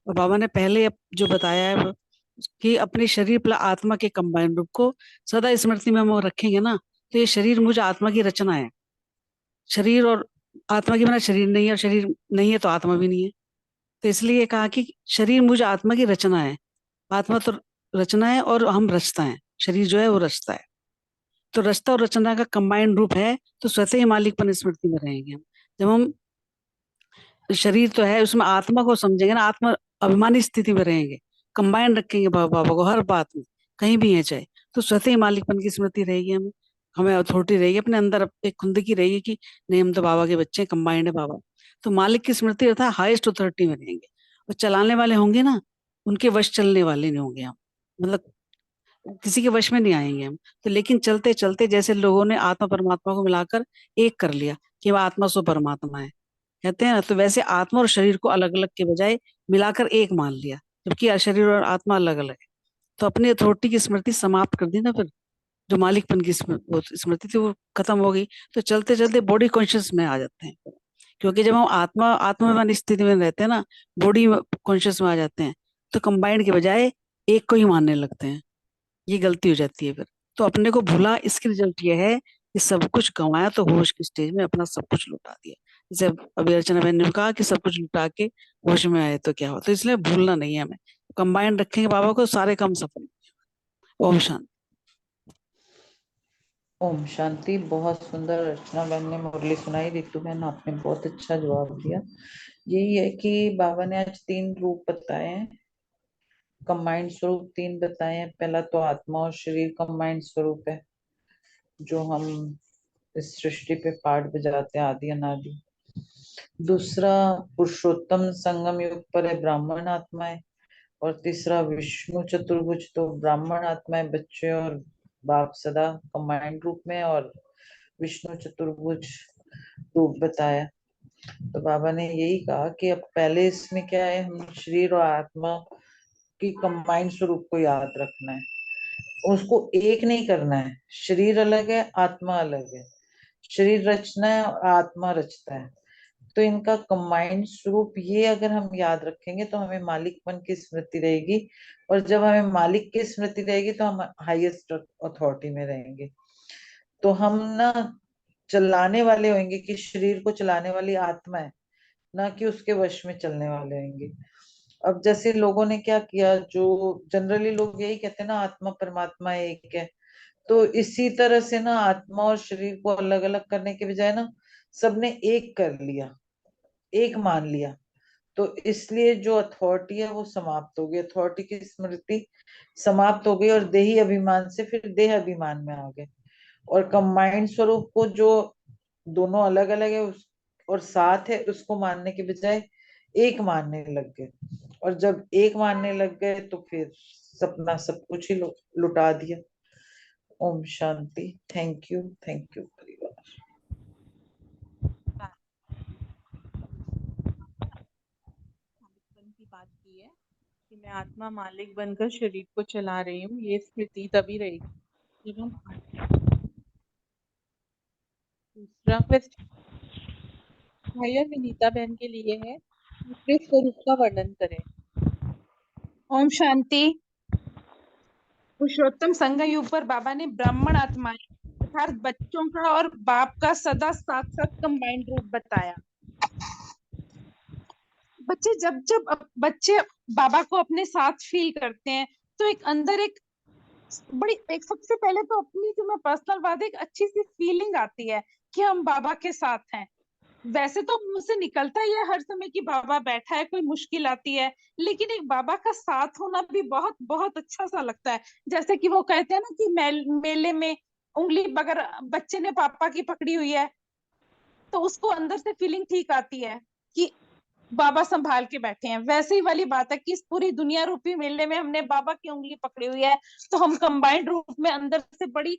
और बाबा ने पहले जो बताया है कि अपने शरीर प्लस आत्मा के कंबाइंड रूप को सदा स्मृति में हम रखेंगे ना, तो ये शरीर मुझ आत्मा की रचना है। शरीर और आत्मा के बिना शरीर नहीं है, और शरीर नहीं है तो आत्मा भी नहीं है। तो इसलिए कहा कि शरीर मुझ आत्मा की रचना है। आत्मा तो रचना है और हम रचता है, शरीर जो है वो रचता है। तो रचता और रचना का कंबाइंड रूप है, तो स्वतः ही मालिकपन स्मृति में रहेंगे हम। जब हम शरीर तो है उसमें आत्मा को समझेंगे ना, आत्मा अभिमानी स्थिति में रहेंगे, कंबाइंड रखेंगे बाबा को हर बात में, कहीं भी है चाहे, तो स्वतः ही मालिकपन की स्मृति रहेगी हमें। हमें अथॉरिटी रहेगी अपने अंदर, एक खुंदकी रहेगी कि नहीं हम तो बाबा के बच्चे हैं, कंबाइंड है बाबा। तो मालिक की स्मृति अर्थात हाईएस्ट अथॉरिटी में रहेंगे। और चलाने वाले होंगे ना, उनके वश चलने वाले नहीं होंगे हम, मतलब किसी के वश में नहीं आएंगे हम। तो लेकिन चलते चलते जैसे लोगों ने आत्मा परमात्मा को मिलाकर एक कर लिया कि वह आत्मा सो परमात्मा है, कहते हैं ना, तो वैसे आत्मा और शरीर को अलग अलग के बजाय मिलाकर एक मान लिया, जबकि शरीर और आत्मा अलग अलग है। तो अपनी अथॉरिटी की स्मृति समाप्त कर दी ना, फिर जो मालिकपन की स्मृति थी वो खत्म हो गई। तो चलते चलते बॉडी कॉन्शियस में आ जाते हैं, क्योंकि जब हम आत्मावान स्थिति में रहते हैं ना, बॉडी कॉन्शियस में आ जाते हैं, तो कंबाइंड के बजाय एक को ही मानने लगते हैं। ये गलती हो जाती है फिर। तो अपने को भूला, इसकी रिजल्ट ये है कि सब कुछ गंवाया तो होश की स्टेज में अपना सब कुछ लुटा दिया। जैसे अभी अर्चना बहन ने कहा कि सब कुछ लुटा के होश में आए तो क्या हो, तो इसलिए भूलना नहीं है हमें, कंबाइंड रखेंगे बाबा को, सारे काम सफल। ओम शांति। ओम शांति। बहुत सुंदर अर्चना बहन ने मुरली सुनाई। रितु बहन आपने बहुत अच्छा जवाब दिया। यही है कि बाबा ने आज 3 रूप बताए हैं, कंबाइंड स्वरूप 3 बताए हैं। पहला तो आत्मा और शरीर कंबाइंड स्वरूप है, जो हम इस सृष्टि पे पाठ बजाते हैं, आदि अनादि। दूसरा पुरुषोत्तम संगम युग पर है, ब्राह्मण आत्मा है। और तीसरा विष्णु चतुर्भुज, तो ब्राह्मण आत्मा है बच्चे और बाप सदा कंबाइंड रूप में, और विष्णु चतुर्भुज रूप बताया। तो बाबा ने यही कहा कि अब पहले इसमें क्या है, हम शरीर और आत्मा की कंबाइंड स्वरूप को याद रखना है, उसको एक नहीं करना है। शरीर अलग है, आत्मा अलग है। शरीर रचना है और आत्मा रचता है। तो इनका कंबाइंड स्वरूप ये अगर हम याद रखेंगे तो हमें मालिकपन की स्मृति रहेगी, और जब हमें मालिक की स्मृति रहेगी तो हम हाईएस्ट अथॉरिटी में रहेंगे। तो हम ना चलाने वाले होंगे, कि शरीर को चलाने वाली आत्मा है, ना कि उसके वश में चलने वाले होंगे। अब जैसे लोगों ने क्या किया, जो जनरली लोग यही कहते हैं ना, आत्मा परमात्मा एक है। तो इसी तरह से ना आत्मा और शरीर को अलग अलग करने के बजाय ना सबने एक कर लिया, एक मान लिया। तो इसलिए जो अथॉरिटी है वो समाप्त हो गई, अथॉरिटी की स्मृति समाप्त हो गई, और देही अभिमान से फिर देह अभिमान में आ गए। और कंबाइंड स्वरूप को, जो दोनों अलग अलग है और साथ है, उसको मानने के बजाय एक मानने लग गए। और जब एक मानने लग गए तो फिर सपना सब कुछ ही लुटा दिया। ओम शांति। थैंक यू परिवार। मालिकपन की बात की है कि मैं आत्मा मालिक बनकर शरीर को चला रही हूँ, ये स्मृति तभी रहेगी जब हम। दूसरा क्वेश्चन भैया विनीता बहन के लिए है, दूसरे स्वरूप का वर्णन करें। ओम शांति। पुरुषोत्तम संघ युग पर बाबा ने ब्राह्मण आत्माएं अर्थात बच्चों का और बाप का सदा साथ साथ कंबाइंड रूप बताया। बच्चे बाबा को अपने साथ फील करते हैं, तो एक अंदर एक सबसे पहले तो अपनी, जो मैं पर्सनल बात है, एक अच्छी सी फीलिंग आती है कि हम बाबा के साथ हैं। वैसे तो मुंह से निकलता ही है हर समय कि बाबा बैठा है, कोई मुश्किल आती है, लेकिन एक बाबा का साथ होना भी बहुत बहुत अच्छा सा लगता है। जैसे कि वो कहते हैं ना कि मेले में उंगली अगर बच्चे ने पापा की पकड़ी हुई है तो उसको अंदर से फीलिंग ठीक आती है कि बाबा संभाल के बैठे हैं। वैसे ही वाली बात है कि इस पूरी दुनिया रूपी मेले में हमने बाबा की उंगली पकड़ी हुई है, तो हम कंबाइंड रूप में अंदर से बड़ी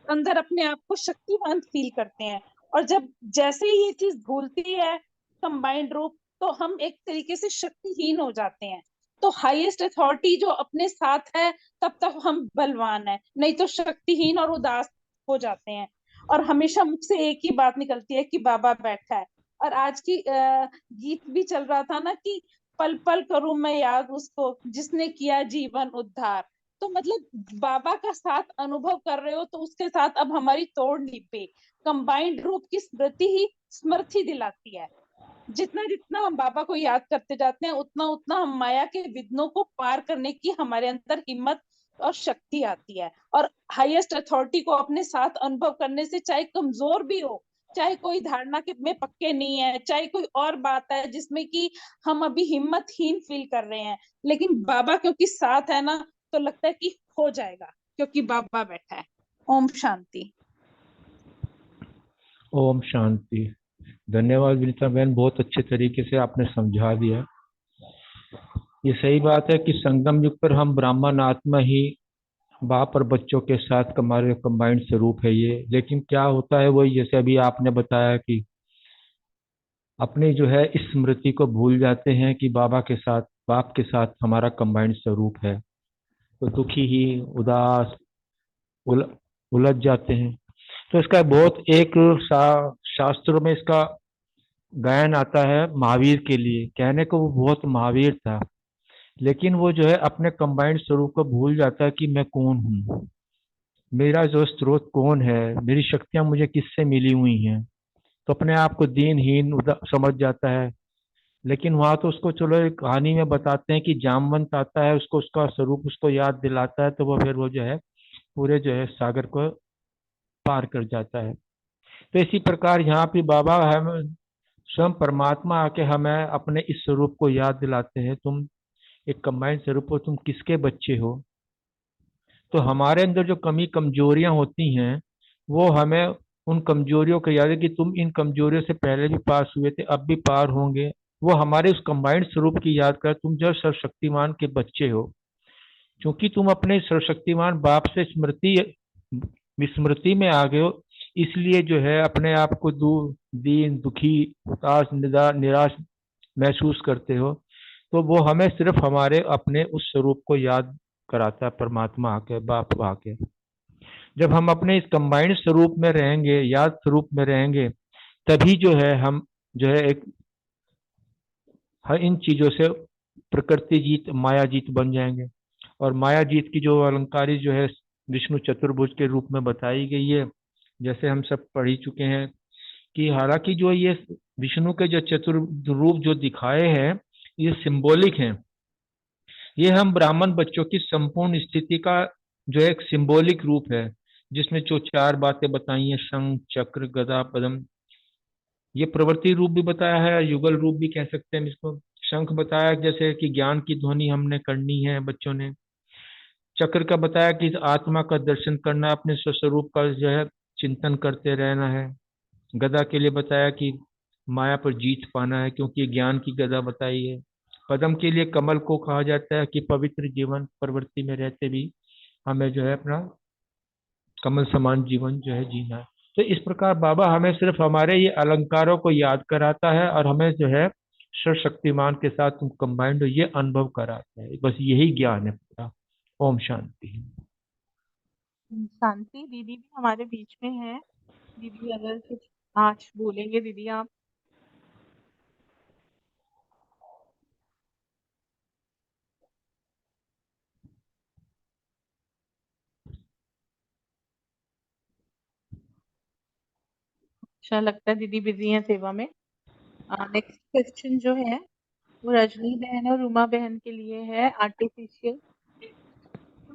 अंदर अपने आप को शक्तिवान फील करते हैं। और जब जैसे ही ये चीज भूलती है कंबाइंड रूप, तो हम एक तरीके से शक्तिहीन हो जाते हैं। तो हाईएस्ट अथॉरिटी जो अपने साथ है तब तक हम बलवान है, नहीं तो शक्तिहीन और उदास हो जाते हैं। और हमेशा मुख से एक ही बात निकलती है कि बाबा बैठा है। और आज की गीत भी चल रहा था ना कि पल पल करूं मैं याद उसको जिसने किया जीवन उद्धार। तो मतलब बाबा का साथ अनुभव कर रहे हो तो उसके साथ अब हमारी तोड़ नहीं पे। कंबाइंड रूप की स्मृति दिलाती है। जितना जितना हम बाबा को याद करते जाते हैं उतना उतना हम माया के विघ्नों को पार करने की हमारे अंदर हिम्मत और शक्ति आती है। और हाईएस्ट अथॉरिटी को अपने साथ अनुभव करने से, चाहे कमजोर भी हो, चाहे कोई धारणा के में पक्के नहीं है, चाहे कोई और बात है जिसमें कि हम अभी हिम्मतहीन फील कर रहे हैं, लेकिन बाबा क्योंकि साथ है ना, तो लगता है कि हो जाएगा क्योंकि बाबा बैठा है। ओम शांति। ओम शांति। धन्यवाद विनीता बहन, बहुत अच्छे तरीके से आपने समझा दिया। ये सही बात है कि संगम युग पर हम ब्राह्मण आत्मा ही बाप और बच्चों के साथ हमारे कंबाइंड स्वरूप है ये। लेकिन क्या होता है वही, जैसे अभी आपने बताया कि अपनी जो है इस स्मृति को भूल जाते हैं कि बाबा के साथ, बाप के साथ हमारा कंबाइंड स्वरूप है, तो दुखी ही, उदास, उलझ जाते हैं। तो इसका बहुत एक शास्त्रों में इसका गायन आता है महावीर के लिए। कहने को वो बहुत महावीर था, लेकिन वो जो है अपने कंबाइंड स्वरूप को भूल जाता है कि मैं कौन हूँ, मेरा जो स्रोत कौन है, मेरी शक्तियां मुझे किससे मिली हुई हैं। तो अपने आप को दीनहीन समझ जाता है। लेकिन वहां तो उसको चलो एक कहानी में बताते हैं कि जामवंत आता है, उसको उसका स्वरूप उसको याद दिलाता है, तो वो फिर वो जो है पूरे जो है सागर को पार कर जाता है। तो इसी प्रकार यहाँ पे बाबा हम स्वयं परमात्मा आके हमें अपने इस स्वरूप को याद दिलाते हैं। तुम एक कंबाइंड स्वरूप हो, तुम किसके बच्चे हो। तो हमारे अंदर जो कमी कमजोरियां होती हैं वो हमें उन कमजोरियों को याद है कि तुम इन कमजोरियों से पहले भी पास हुए थे, अब भी पार होंगे। वो हमारे उस कंबाइंड स्वरूप की याद कर, तुम जो सर्वशक्तिमान के बच्चे हो। क्योंकि तुम अपने सर्वशक्तिमान बाप से विस्मृति में आ गए हो, इसलिए जो है अपने आप को दीन, दुखी, उदास, निराश महसूस करते हो। तो वो हमें सिर्फ हमारे अपने उस स्वरूप को याद कराता है परमात्मा आके, बाप आके। जब हम अपने इस कंबाइंड स्वरूप में रहेंगे, याद स्वरूप में रहेंगे, तभी जो है हम जो है एक हर इन चीजों से प्रकृति जीत, माया जीत बन जाएंगे। और माया जीत की जो अलंकारी जो है विष्णु चतुर्भुज के रूप में बताई गई है, जैसे हम सब पढ़ ही चुके हैं कि हालांकि जो ये विष्णु के जो चतुर्रूप जो दिखाए हैं ये सिंबॉलिक हैं। ये हम ब्राह्मण बच्चों की संपूर्ण स्थिति का जो एक सिंबॉलिक रूप है, जिसमें जो 4 बातें बताई हैं, शंख, चक्र, गदा, पद्म। ये प्रवृत्ति रूप भी बताया है, युगल रूप भी कह सकते हैं इसको। शंख बताया जैसे कि ज्ञान की ध्वनि हमने करनी है बच्चों ने। चक्र का बताया कि इस आत्मा का दर्शन करना, अपने स्वस्वरूप का जो है चिंतन करते रहना है। गदा के लिए बताया कि माया पर जीत पाना है, क्योंकि ये ज्ञान की गदा बताई है। पद्म के लिए कमल को कहा जाता है कि पवित्र जीवन प्रवृत्ति में रहते भी हमें जो है अपना कमल समान जीवन जो है जीना है। तो इस प्रकार बाबा हमें सिर्फ हमारे ये अलंकारों को याद कराता है और हमें जो है सर्वशक्तिमान के साथ तुम कंबाइंड हो ये अनुभव कराता है। बस यही ज्ञान है पूरा। ओम शांति। शांति दीदी भी हमारे बीच में है। दीदी अगर कुछ आज बोलेंगे दीदी आप। अच्छा लगता है दीदी बिजी हैं सेवा में। नेक्स्ट क्वेश्चन जो है वो रजनी बहन और रूमा बहन के लिए है। आर्टिफिशियल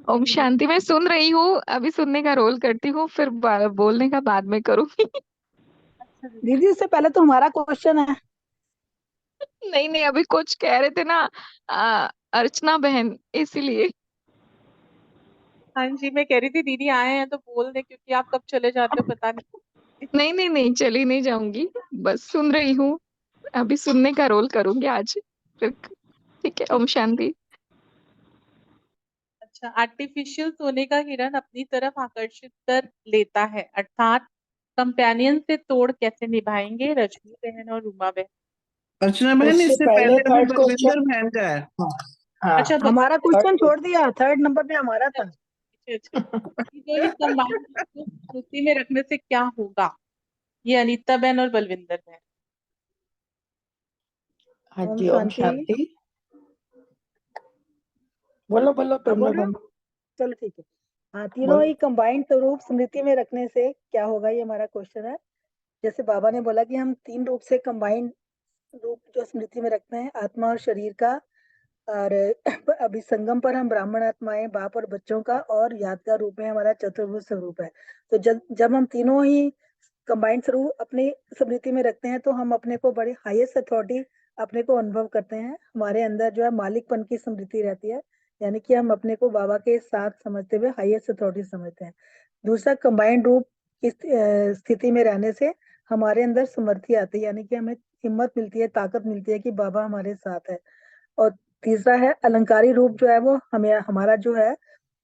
ओम शांति। मैं सुन रही हूँ, अभी सुनने का रोल करती हूँ, फिर बोलने का बाद में करूंगी। अच्छा दीदी उससे पहले तो हमारा क्वेश्चन है। नहीं नहीं, अभी कुछ कह रहे थे ना अर्चना बहन, इसीलिए। हाँ जी, मैं कह रही थी दीदी आए हैं तो बोल दे, क्योंकि आप कब चले जाते हो पता नहीं। नहीं नहीं नहीं, चली नहीं जाऊंगी, बस सुन रही हूँ। अभी सुनने का रोल करूंगी आज, फिर ठीक है। ओम शांति। अच्छा, आर्टिफिशियल सोने का हिरन अपनी तरफ आकर्षित कर लेता है, अर्थात कंपेनियन से तोड़ कैसे निभाएंगे? रजनी बहन और रूमा बहन। अर्चना बहन उससे इससे पहले पहले अभी थर्ड क्वेश्चन। बलविंदर बहन का है। हाँ, अच्छा हमारा क्वेश्चन छोड़ दिया, 3rd नंबर पे हमारा था। अच्छा जो इस कंबाइंड को स्मृति में रखने से क्या होगा? ये अनीता बहन और बलविंदर बहन। हाँ ओम जी, ओम शांति। शांति। बोलो बोलो आप तुम बोल लोग रहे हो? चलो ठीक है। हाँ, तीनों बोल ही कंबाइंड स्वरूप स्मृति में रखने से क्या होगा, ये हमारा क्वेश्चन है। जैसे बाबा ने बोला कि हम 3 रूप से कंबाइंड रूप जो स्मृति में रखते हैं, आत्मा और शरीर का, और अभी संगम पर हम ब्राह्मण आत्माएं, बाप और बच्चों का, और यादगार रूप में हमारा चतुर्भुज स्वरूप है। तो जब जब हम तीनों ही कंबाइंड स्वरूप अपनी स्मृति में रखते हैं, तो हम अपने को बड़े हाईएस्ट अथॉरिटी अपने को अनुभव करते हैं। हमारे अंदर जो है मालिकपन की स्मृति रहती है, यानी कि हम अपने को बाबा के साथ समझते हुए हाईएस्ट अथॉरिटी समझते हैं। दूसरा, कंबाइंड रूप की स्थिति में रहने से हमारे अंदर समर्थी आती है, यानी कि हमें हिम्मत मिलती है, ताकत मिलती है कि बाबा हमारे साथ है। और तीसरा है अलंकारी रूप, जो है वो हमें हमारा जो है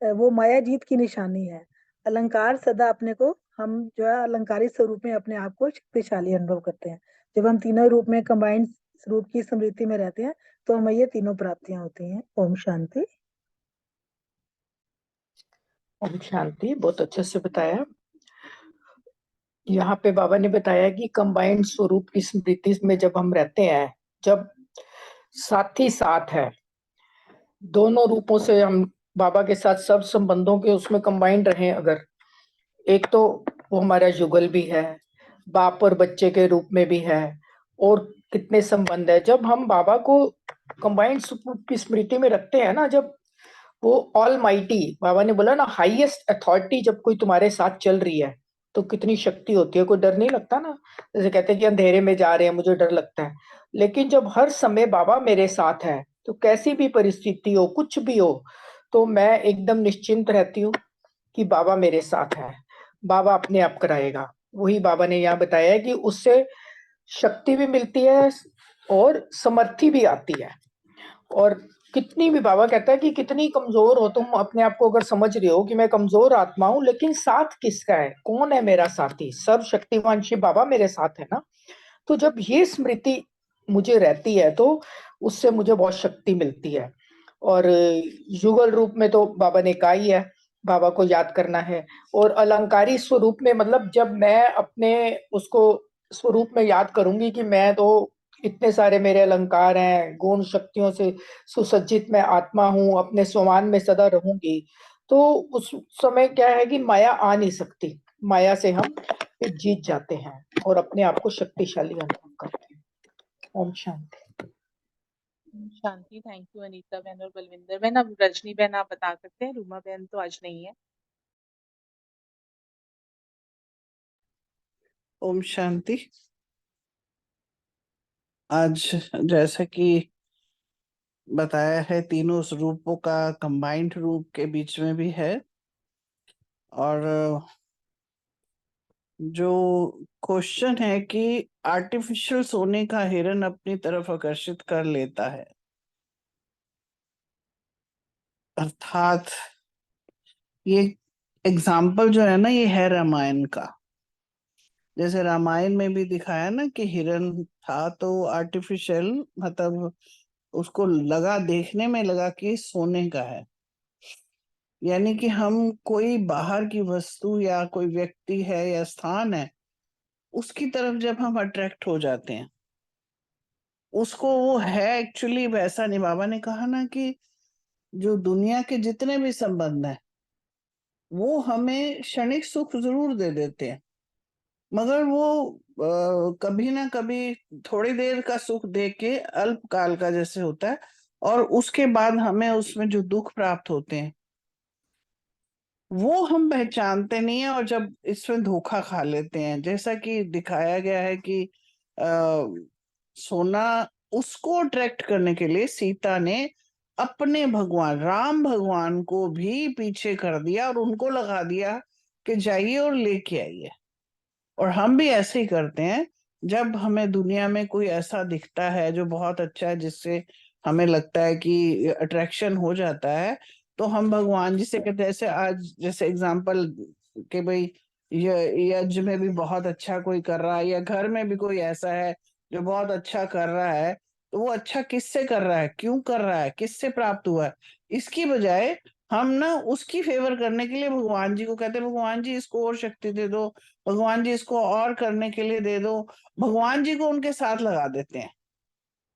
वो माया जीत की निशानी है। अलंकार सदा अपने को, हम जो है अलंकारी स्वरूप में अपने आप को शक्तिशाली अनुभव करते हैं। जब हम तीनों रूप में कंबाइंड रूप की स्मृति में रहते हैं, तो हमें ये तीनों प्राप्तियां होती हैं। ओम शांति। ओम शांति, बहुत अच्छे से बताया। यहाँ पे बाबा ने बताया कि कंबाइंड स्वरूप की स्मृति में जब हम रहते हैं, जब साथ ही साथ है, दोनों रूपों से हम बाबा के साथ सब संबंधों के उसमें कंबाइंड रहे, अगर एक तो वो हमारा युगल भी है, बाप और बच्चे के रूप में भी है, और कितने संबंध है। जब हम बाबा को कंबाइंड स्वरूप की स्मृति में रखते हैं ना, जब वो ऑल माइटी, बाबा ने बोला ना, हाईएस्ट अथॉरिटी जब कोई तुम्हारे साथ चल रही है तो कितनी शक्ति होती है, कोई डर नहीं लगता ना। जैसे कहते हैं कि अंधेरे में जा रहे हैं, मुझे डर लगता है, लेकिन जब हर समय बाबा मेरे साथ है, तो कैसी भी परिस्थिति हो, कुछ भी हो, तो मैं एकदम निश्चिंत रहती हूँ कि बाबा मेरे साथ है, बाबा अपने आप कराएगा। वही बाबा ने यहाँ बताया है कि उससे शक्ति भी मिलती है और समर्थी भी आती है। और कितनी भी, बाबा कहता है कि कितनी कमजोर हो तुम, अपने आप को अगर समझ रहे हो कि मैं कमजोर आत्मा हूं, लेकिन साथ किसका है, कौन है मेरा साथी, सर्व शक्तिमान शिव बाबा मेरे साथ है ना। तो जब ये स्मृति मुझे रहती है, तो उससे मुझे बहुत शक्ति मिलती है। और युगल रूप में तो बाबा ने कहा ही है, बाबा को याद करना है। और अलंकारी स्वरूप में, मतलब जब मैं अपने उसको स्वरूप में याद करूंगी कि मैं तो इतने सारे मेरे अलंकार हैं, गुण शक्तियों से सुसज्जित मैं आत्मा हूँ, अपने स्वमान में सदा रहूंगी, तो उस समय क्या है कि माया आ नहीं सकती, माया से हम फिर जीत जाते हैं और अपने आप को शक्तिशाली अनुभव करते हैं। ओम शांति। शांति। थैंक यू अनीता बहन और बलविंदर बहन। अब रजनी बहन आप बता सकते हैं, रूमा बहन तो आज नहीं है। ओम शांति। आज जैसा कि बताया है, तीनों रूपों का कंबाइंड रूप के बीच में भी है। और जो क्वेश्चन है कि आर्टिफिशियल सोने का हिरन अपनी तरफ आकर्षित कर लेता है, अर्थात ये एग्जाम्पल जो है ना, ये है रामायण का। जैसे रामायण में भी दिखाया ना कि हिरन था, तो आर्टिफिशियल, मतलब उसको लगा, देखने में लगा कि सोने का है। यानी कि हम कोई बाहर की वस्तु या कोई व्यक्ति है या स्थान है, उसकी तरफ जब हम अट्रैक्ट हो जाते हैं, उसको वो है एक्चुअली वैसा नहीं। बाबा ने कहा ना कि जो दुनिया के जितने भी संबंध हैं, वो हमें क्षणिक सुख जरूर दे देते हैं, मगर वो कभी ना कभी थोड़ी देर का सुख दे के अल्पकाल का जैसे होता है, और उसके बाद हमें उसमें जो दुख प्राप्त होते हैं वो हम पहचानते नहीं है, और जब इसमें धोखा खा लेते हैं। जैसा कि दिखाया गया है कि सोना, उसको अट्रैक्ट करने के लिए सीता ने अपने भगवान राम भगवान को भी पीछे कर दिया और उनको लगा दिया कि जाइए और लेके आइए। और हम भी ऐसे ही करते हैं, जब हमें दुनिया में कोई ऐसा दिखता है जो बहुत अच्छा है, जिससे हमें लगता है कि अट्रैक्शन हो जाता है, तो हम भगवान जी से कहते हैं। जैसे आज जैसे एग्जांपल कि भाई ये यज्ञ में भी बहुत अच्छा कोई कर रहा है, या घर में भी कोई ऐसा है जो बहुत अच्छा कर रहा है, तो वो अच्छा किससे कर रहा है, क्यों कर रहा है, किससे प्राप्त हुआ है, इसकी बजाय हम ना उसकी फेवर करने के लिए भगवान जी को कहते हैं, भगवान जी इसको और शक्ति दे दो, भगवान जी इसको और करने के लिए दे दो। भगवान जी को उनके साथ लगा देते हैं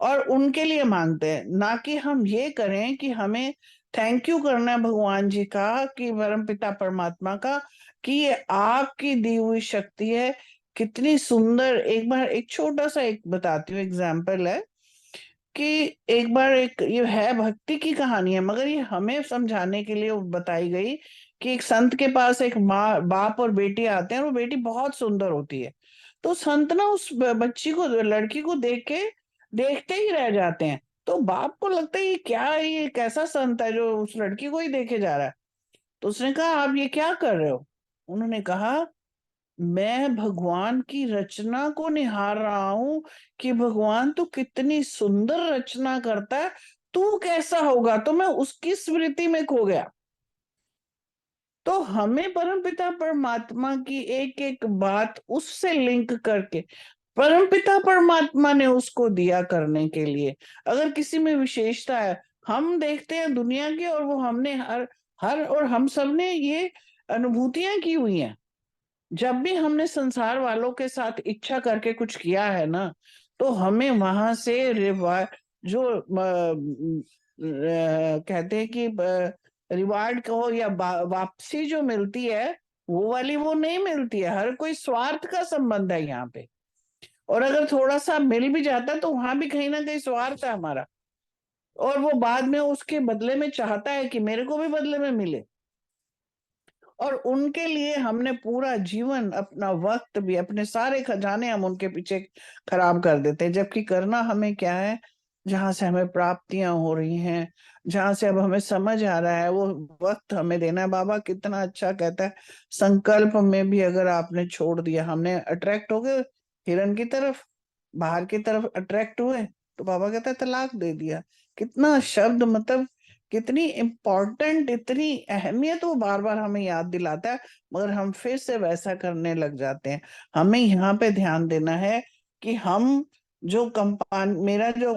और उनके लिए मांगते हैं, ना कि हम ये करें कि हमें थैंक यू करना है भगवान जी का, कि परमपिता परमात्मा का, कि ये आपकी दी हुई शक्ति है। कितनी सुंदर। एक बार एक छोटा सा एक बताती हूँ, एग्जाम्पल है कि एक बार एक, ये है भक्ति की कहानी है मगर ये हमें समझाने के लिए बताई गई, कि एक संत के पास एक माँ बाप और बेटी आते हैं, और वो बेटी बहुत सुंदर होती है। तो संत ना उस बच्ची को, लड़की को देख के देखते ही रह जाते हैं। तो बाप को लगता है ये क्या है, ये कैसा संत है जो उस लड़की को ही देखे जा रहा है। तो उसने कहा आप ये क्या कर रहे हो? उन्होंने कहा मैं भगवान की रचना को निहार रहा हूं, कि भगवान तू कितनी सुंदर रचना करता है, तू कैसा होगा। तो मैं उसकी स्मृति में खो गया। तो हमें परमपिता परमात्मा की एक एक बात उससे लिंक करके, परमपिता परमात्मा ने उसको दिया करने के लिए। अगर किसी में विशेषता है, हम देखते हैं दुनिया की, और वो हमने हर हर और हम सब ने ये अनुभूतियां की हुई हैं। जब भी हमने संसार वालों के साथ इच्छा करके कुछ किया है ना, तो हमें वहां से जो कहते हैं कि रिवार्ड कहो या वापसी जो मिलती है, वो वाली वो नहीं मिलती है। हर कोई स्वार्थ का संबंध है यहाँ पे। और अगर थोड़ा सा मिल भी जाता है तो वहां भी कहीं ना कहीं स्वार्थ है हमारा, और वो बाद में उसके बदले में चाहता है कि मेरे को भी बदले में मिले। और उनके लिए हमने पूरा जीवन, अपना वक्त भी, अपने सारे खजाने हम उनके पीछे खराब कर देते हैं। जबकि करना हमें क्या है, जहां से हमें प्राप्तियां हो रही हैं, जहां से अब हमें समझ आ रहा है, वो वक्त हमें देना है। बाबा कितना अच्छा कहता है, संकल्प में भी अगर आपने छोड़ दिया, हमने अट्रैक्ट हो गए हिरन की तरफ, बाहर की तरफ अट्रैक्ट हुए, तो बाबा कहता है तलाक दे दिया। कितना शब्द, मतलब कितनी इम्पोर्टेंट, इतनी अहमियत वो बार बार हमें याद दिलाता है, मगर हम फिर से वैसा करने लग जाते हैं। हमें यहाँ पे ध्यान देना है कि हम जो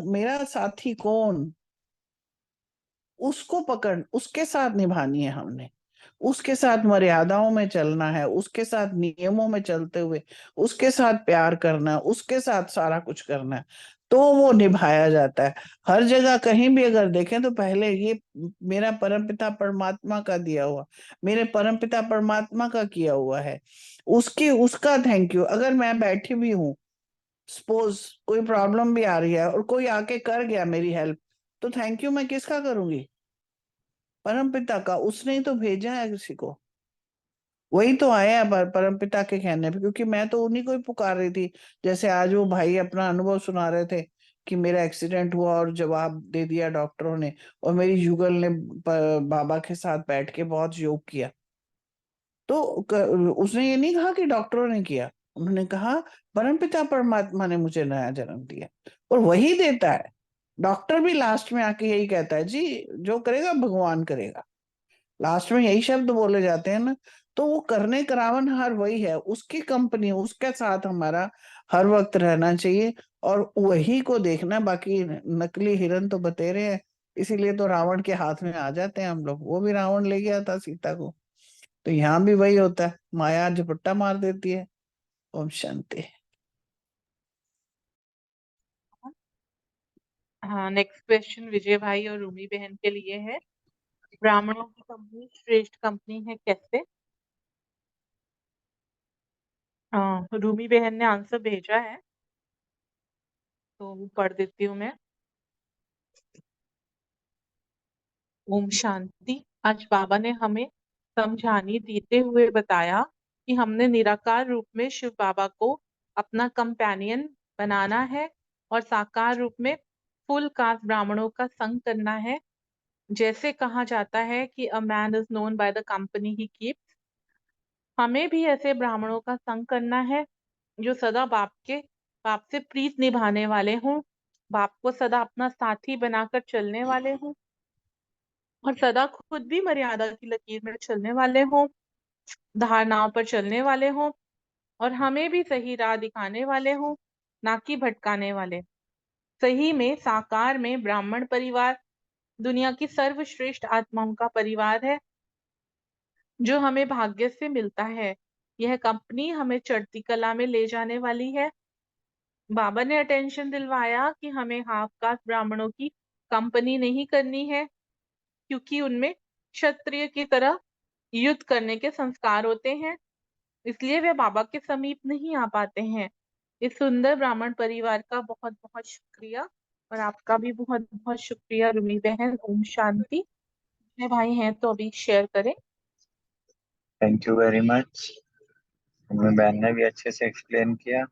मेरा साथी कौन, उसको पकड़, उसके साथ निभानी है हमने, उसके साथ मर्यादाओं में चलना है, उसके साथ नियमों में चलते हुए उसके साथ प्यार करना है, उसके साथ सारा कुछ करना है, तो वो निभाया जाता है। हर जगह कहीं भी अगर देखें तो पहले ये मेरा परमपिता परमात्मा का दिया हुआ, मेरे परमपिता परमात्मा का किया हुआ है, उसका थैंक यू। अगर मैं बैठी भी हूँ, सपोज कोई प्रॉब्लम भी आ रही है और कोई आके कर गया मेरी हेल्प, तो थैंक यू मैं किसका करूंगी? परमपिता का। उसने ही तो भेजा है किसी को, वही तो आया है परमपिता के कहने पे, क्योंकि मैं तो उन्हीं को ही पुकार रही थी। जैसे आज वो भाई अपना अनुभव सुना रहे थे कि मेरा एक्सीडेंट हुआ और जवाब दे दिया डॉक्टरों ने, और मेरी युगल ने बाबा के साथ बैठ के बहुत योग किया। तो उसने ये नहीं कहा कि डॉक्टरों ने किया, उन्होंने कहा परमपिता परमात्मा ने मुझे नया जन्म दिया, और वही देता है। डॉक्टर भी लास्ट में आके यही कहता है, जी जो करेगा भगवान करेगा, लास्ट में यही शब्द बोले जाते हैं ना। तो वो करने करावन हर वही है, उसकी कंपनी, उसके साथ हमारा हर वक्त रहना चाहिए, और वही को देखना। बाकी नकली हिरन तो बतेरे हैं, इसीलिए तो रावण के हाथ में आ जाते हैं हम लोग। वो भी रावण ले गया था सीता को, तो यहाँ भी वही होता है, माया झपट्टा मार देती है। ओम शांति। हाँ, नेक्स्ट क्वेश्चन विजय भाई और रूमी बहन के लिए है। ब्राह्मणों की कंपनी श्रेष्ठ कंपनी है कैसे? रूमी बहन ने आंसर भेजा है, तो पढ़ देती हूँ मैं। ओम शांति। आज बाबा ने हमें समझानी देते हुए बताया कि हमने निराकार रूप में शिव बाबा को अपना कंपेनियन बनाना है और साकार रूप में फुल कास्ट ब्राह्मणों का संग करना है। जैसे कहा जाता है कि a man is known by the company he keeps, हमें भी ऐसे ब्राह्मणों का संग करना है जो सदा बाप से प्रीत निभाने वाले हों, बाप को सदा अपना साथी बनाकर चलने वाले हों, और सदा खुद भी मर्यादा की लकीर में चलने वाले हों, धारणाओं पर चलने वाले हों, और हमें भी सही राह दिखाने वाले हों, ना कि भटकाने वाले। सही में साकार में ब्राह्मण परिवार दुनिया की सर्वश्रेष्ठ आत्माओं का परिवार है, जो हमें भाग्य से मिलता है। यह कंपनी हमें चढ़ती कला में ले जाने वाली है। बाबा ने अटेंशन दिलवाया कि हमें हाफ कास्ट ब्राह्मणों की कंपनी नहीं करनी है, क्योंकि उनमें क्षत्रिय की तरह युद्ध करने के संस्कार होते हैं, इसलिए वे बाबा के समीप नहीं आ पाते हैं। इस सुंदर ब्राह्मण परिवार का बहुत बहुत शुक्रिया, और आपका भी बहुत बहुत शुक्रिया रुमी बहन। ओम शांति। मेरे भाई हैं तो अभी शेयर करें। Thank you very much. Rhumi बहन ने भी अच्छे से एक्सप्लेन किया,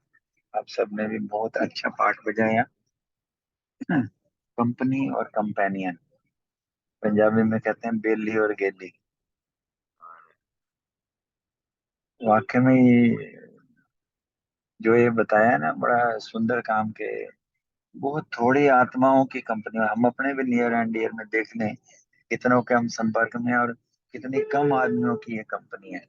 आप सबने भी बहुत अच्छा पाठ बजाया। कंपनी और कंपेनियन, पंजाबी में कहते हैं बेली और गेली। वाकई में जो ये बताया ना, बड़ा सुंदर काम के बहुत थोड़ी आत्माओं की कंपनी। हम अपने भी नियर एंड डियर में देख लें कितनों के हम संपर्क में हैं और कितनी कम आदमियों की ये कंपनी है।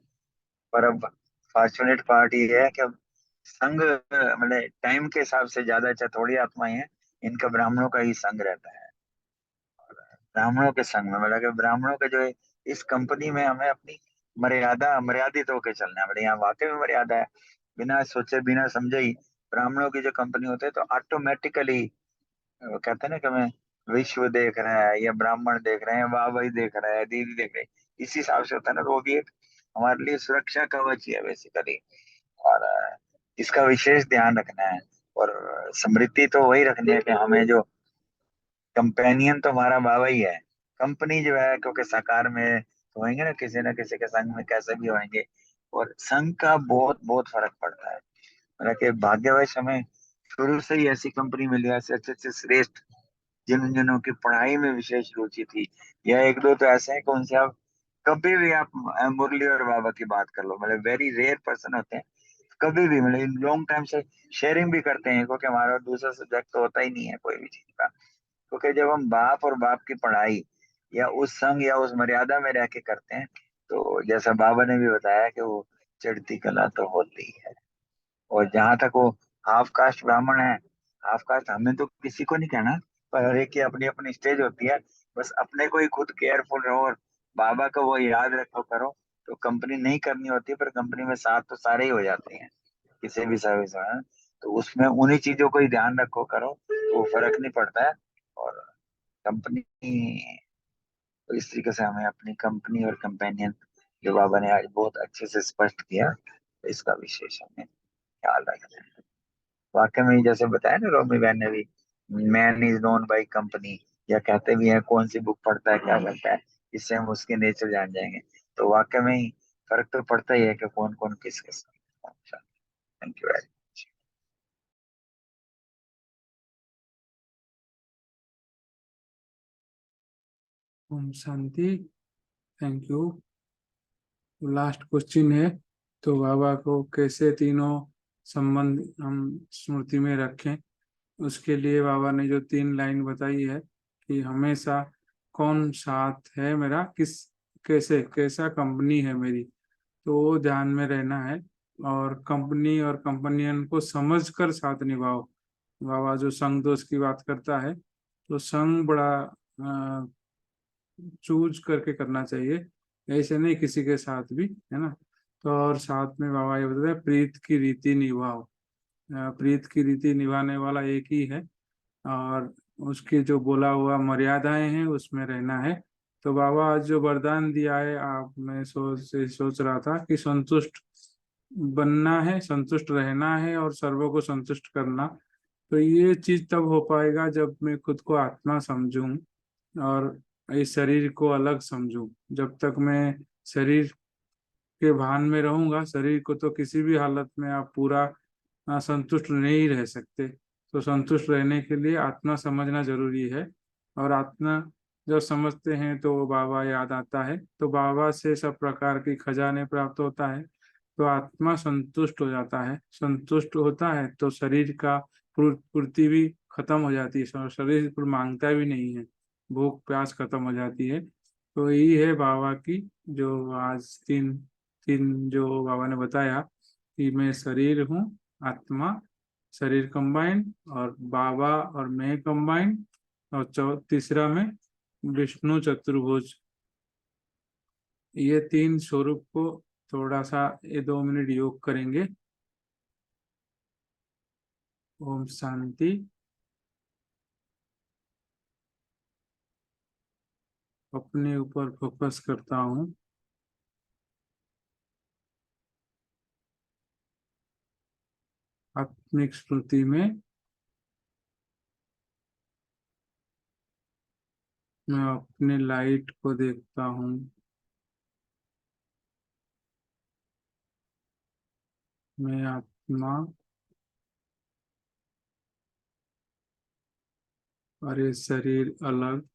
पर अब फॉर्चुनेट पार्ट ये है कि अब संघ मतलब टाइम के हिसाब से ज्यादा अच्छा थोड़ी आत्माएं हैं, इनका ब्राह्मणों का ही संघ रहता है। ब्राह्मणों के संग में मतलब कि ब्राह्मणों के जो है इस कंपनी में हमें अपनी मर्यादित होकर चलना है। मतलब यहाँ वाकई में मर्यादा है, बिना सोचे बिना समझे ही ब्राह्मणों की जो कंपनी होती है तो ऑटोमेटिकली वो कहते हैं ना कि हमें विश्व देख रहा है या ब्राह्मण देख रहे हैं, वाह भाई देख रहा है, दीदी देख रही है, इस हिसाब से होता है ना। तो वो भी एक हमारे लिए सुरक्षा कवच ही है बेसिकली, और इसका विशेष ध्यान रखना है। और स्मृति तो वही रखनी है कि हमें जो कंपेनियन तो हमारा बाबा ही है, कंपनी जो है क्योंकि साकार में तो होंगे ना किसी के संग में कैसे भी होंगे। और संघ का बहुत बहुत फर्क पड़ता है। मतलब कि भाग्यवश हमें शुरू से ही ऐसी कंपनी मिली है, ऐसे अच्छे अच्छे श्रेष्ठ जिन की पढ़ाई में विशेष रुचि थी, या एक दो तो ऐसे हैं कि उनसे आप कभी भी आप मुरली और बाबा की बात कर लो, मतलब वेरी रेयर पर्सन होते हैं कभी भी, मतलब लॉन्ग टाइम से शेयरिंग भी करते हैं, क्योंकि हमारा दूसरा सब्जेक्ट तो होता ही नहीं है कोई भी चीज का। क्योंकि जब हम बाप और बाप की पढ़ाई या उस संग या उस मर्यादा में रह के करते हैं, तो जैसा बाबा ने भी बताया कि वो चढ़ती कला तो होती है। और जहां तक वो हाफ कास्ट ब्राह्मण है, हाफ कास्ट हमें तो किसी को नहीं कहना, पर हर एक की अपनी अपनी स्टेज होती है। बस अपने को ही खुद केयरफुल रहो और बाबा को वो याद रखो करो, तो कंपनी नहीं करनी होती, पर कंपनी में साथ तो सारे ही हो जाते हैं किसी भी सर्विस में। तो उसमें उन्हीं चीजों को ही ध्यान रखो करो, तो वो फर्क नहीं पड़ता है। और कंपनी तो इस तरीके से हमें अपनी कंपनी और कंपेनियन जो बाबा ने आज बहुत अच्छे से स्पष्ट किया, तो इसका विशेष हमें ख्याल रखना है। वाकई में जैसे बताया ना रोमी बहन ने भी, man is known by company, या कहते भी हैं कौन सी बुक पढ़ता है क्या करता है, इससे हम उसके नेचर जान जाएंगे। तो वाकई में ही फर्क तो पड़ता ही है कि कौन कौन किसके साथ। Thank you very much. ओम शांति। Thank you. लास्ट क्वेश्चन है, तो बाबा को कैसे तीनों संबंध हम स्मृति में रखें, उसके लिए बाबा ने जो 3 लाइन बताई है कि हमेशा कौन साथ है मेरा, किस कैसे कैसा कंपनी है मेरी, तो वो ध्यान में रहना है। और कंपनी और कंपनियन को समझकर साथ निभाओ। बाबा जो संग दोष की बात करता है, तो संग बड़ा चूज करके करना चाहिए, ऐसे नहीं किसी के साथ भी, है ना। तो और साथ में बाबा ये बताते हैं प्रीत की रीति निभाओ। प्रीत की रीति निभाने वाला एक ही है, और उसकी जो बोला हुआ मर्यादाएं हैं उसमें रहना है। तो बाबा आज जो वरदान दिया है, आप मैं सोच रहा था कि संतुष्ट बनना है, संतुष्ट रहना है और सर्वों को संतुष्ट करना। तो ये चीज तब हो पाएगा जब मैं खुद को आत्मा समझूं और इस शरीर को अलग समझूं। जब तक मैं शरीर के भान में रहूंगा, शरीर को तो किसी भी हालत में आप पूरा संतुष्ट नहीं रह सकते। तो संतुष्ट रहने के लिए आत्मा समझना जरूरी है, और आत्मा जब समझते हैं तो बाबा याद आता है, तो बाबा से सब प्रकार की खजाने प्राप्त होता है। तो आत्मा संतुष्ट हो जाता है, संतुष्ट होता है तो शरीर का पूर्ति भी खत्म हो जाती है, शरीर पर मांगता भी नहीं है, भूख प्यास खत्म हो जाती है। तो यही है बाबा की जो आज तीन तीन जो बाबा ने बताया कि मैं शरीर हूँ, आत्मा शरीर कंबाइंड, और बाबा और मैं कंबाइंड, और तीसरा में विष्णु चतुर्भुज। ये 3 स्वरूप को थोड़ा सा ये 2 मिनट योग करेंगे। ओम शांति। अपने ऊपर फोकस करता हूँ। आत्मिक स्मृति में मैं अपने लाइट को देखता हूँ। मैं आत्मा और ये शरीर अलग।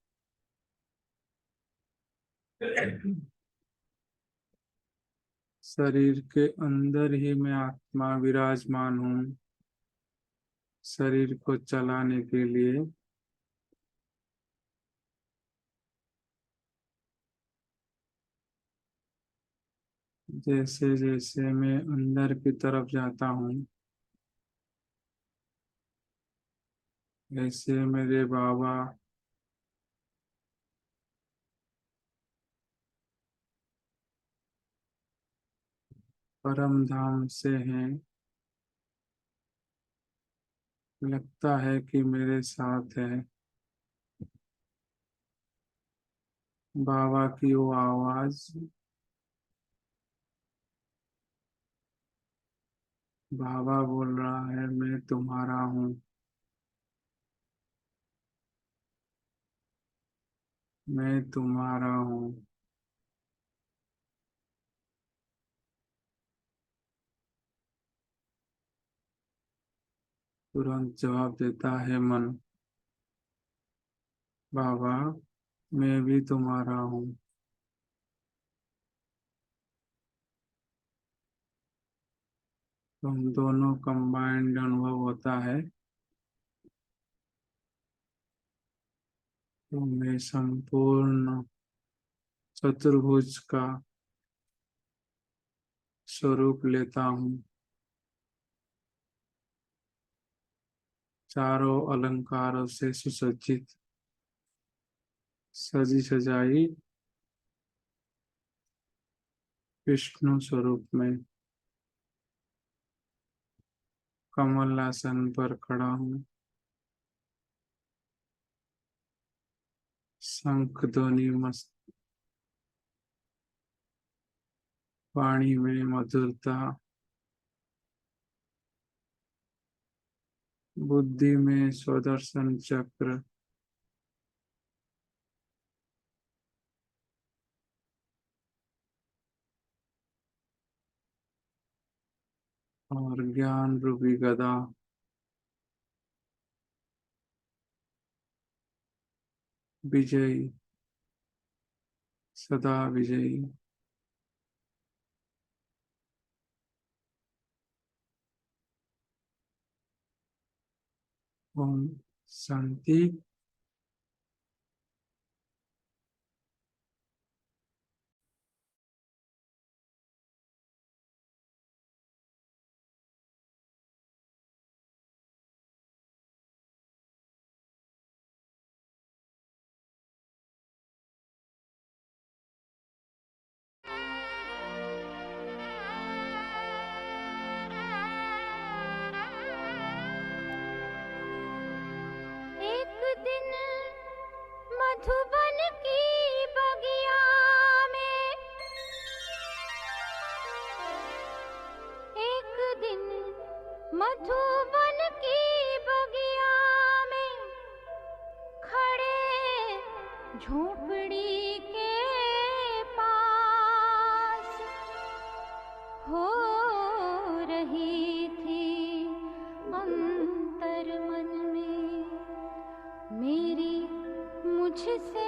शरीर के अंदर ही मैं आत्मा विराजमान हूँ, शरीर को चलाने के लिए। जैसे जैसे मैं अंदर की तरफ जाता हूँ, ऐसे मेरे बाबा परम धाम से हैं। लगता है कि मेरे साथ है। बाबा की वो आवाज, बाबा बोल रहा है मैं तुम्हारा हूँ, मैं तुम्हारा हूँ। तुरंत जवाब देता है मन, बाबा मैं भी तुम्हारा हूँ। तो हम दोनों कंबाइंड अनुभव होता है। तो मैं संपूर्ण चतुर्भुज का स्वरूप लेता हूँ। चारों अलंकारों से सुसज्जित, सजी सजाई विष्णु स्वरूप में कमल आसन पर खड़ा हूँ। शंख ध्वनि मस्त, वाणी में मधुरता, बुद्धि में स्वदर्शन चक्र, और ज्ञान रूपी गदा। विजयी, सदा विजयी। ओम शांति। एक दिन मधुबन की बगिया में, एक दिन मधुबन की बगिया में खड़े झोपड़ी के पास हो रही थी अंतर मन में मेरी मुझसे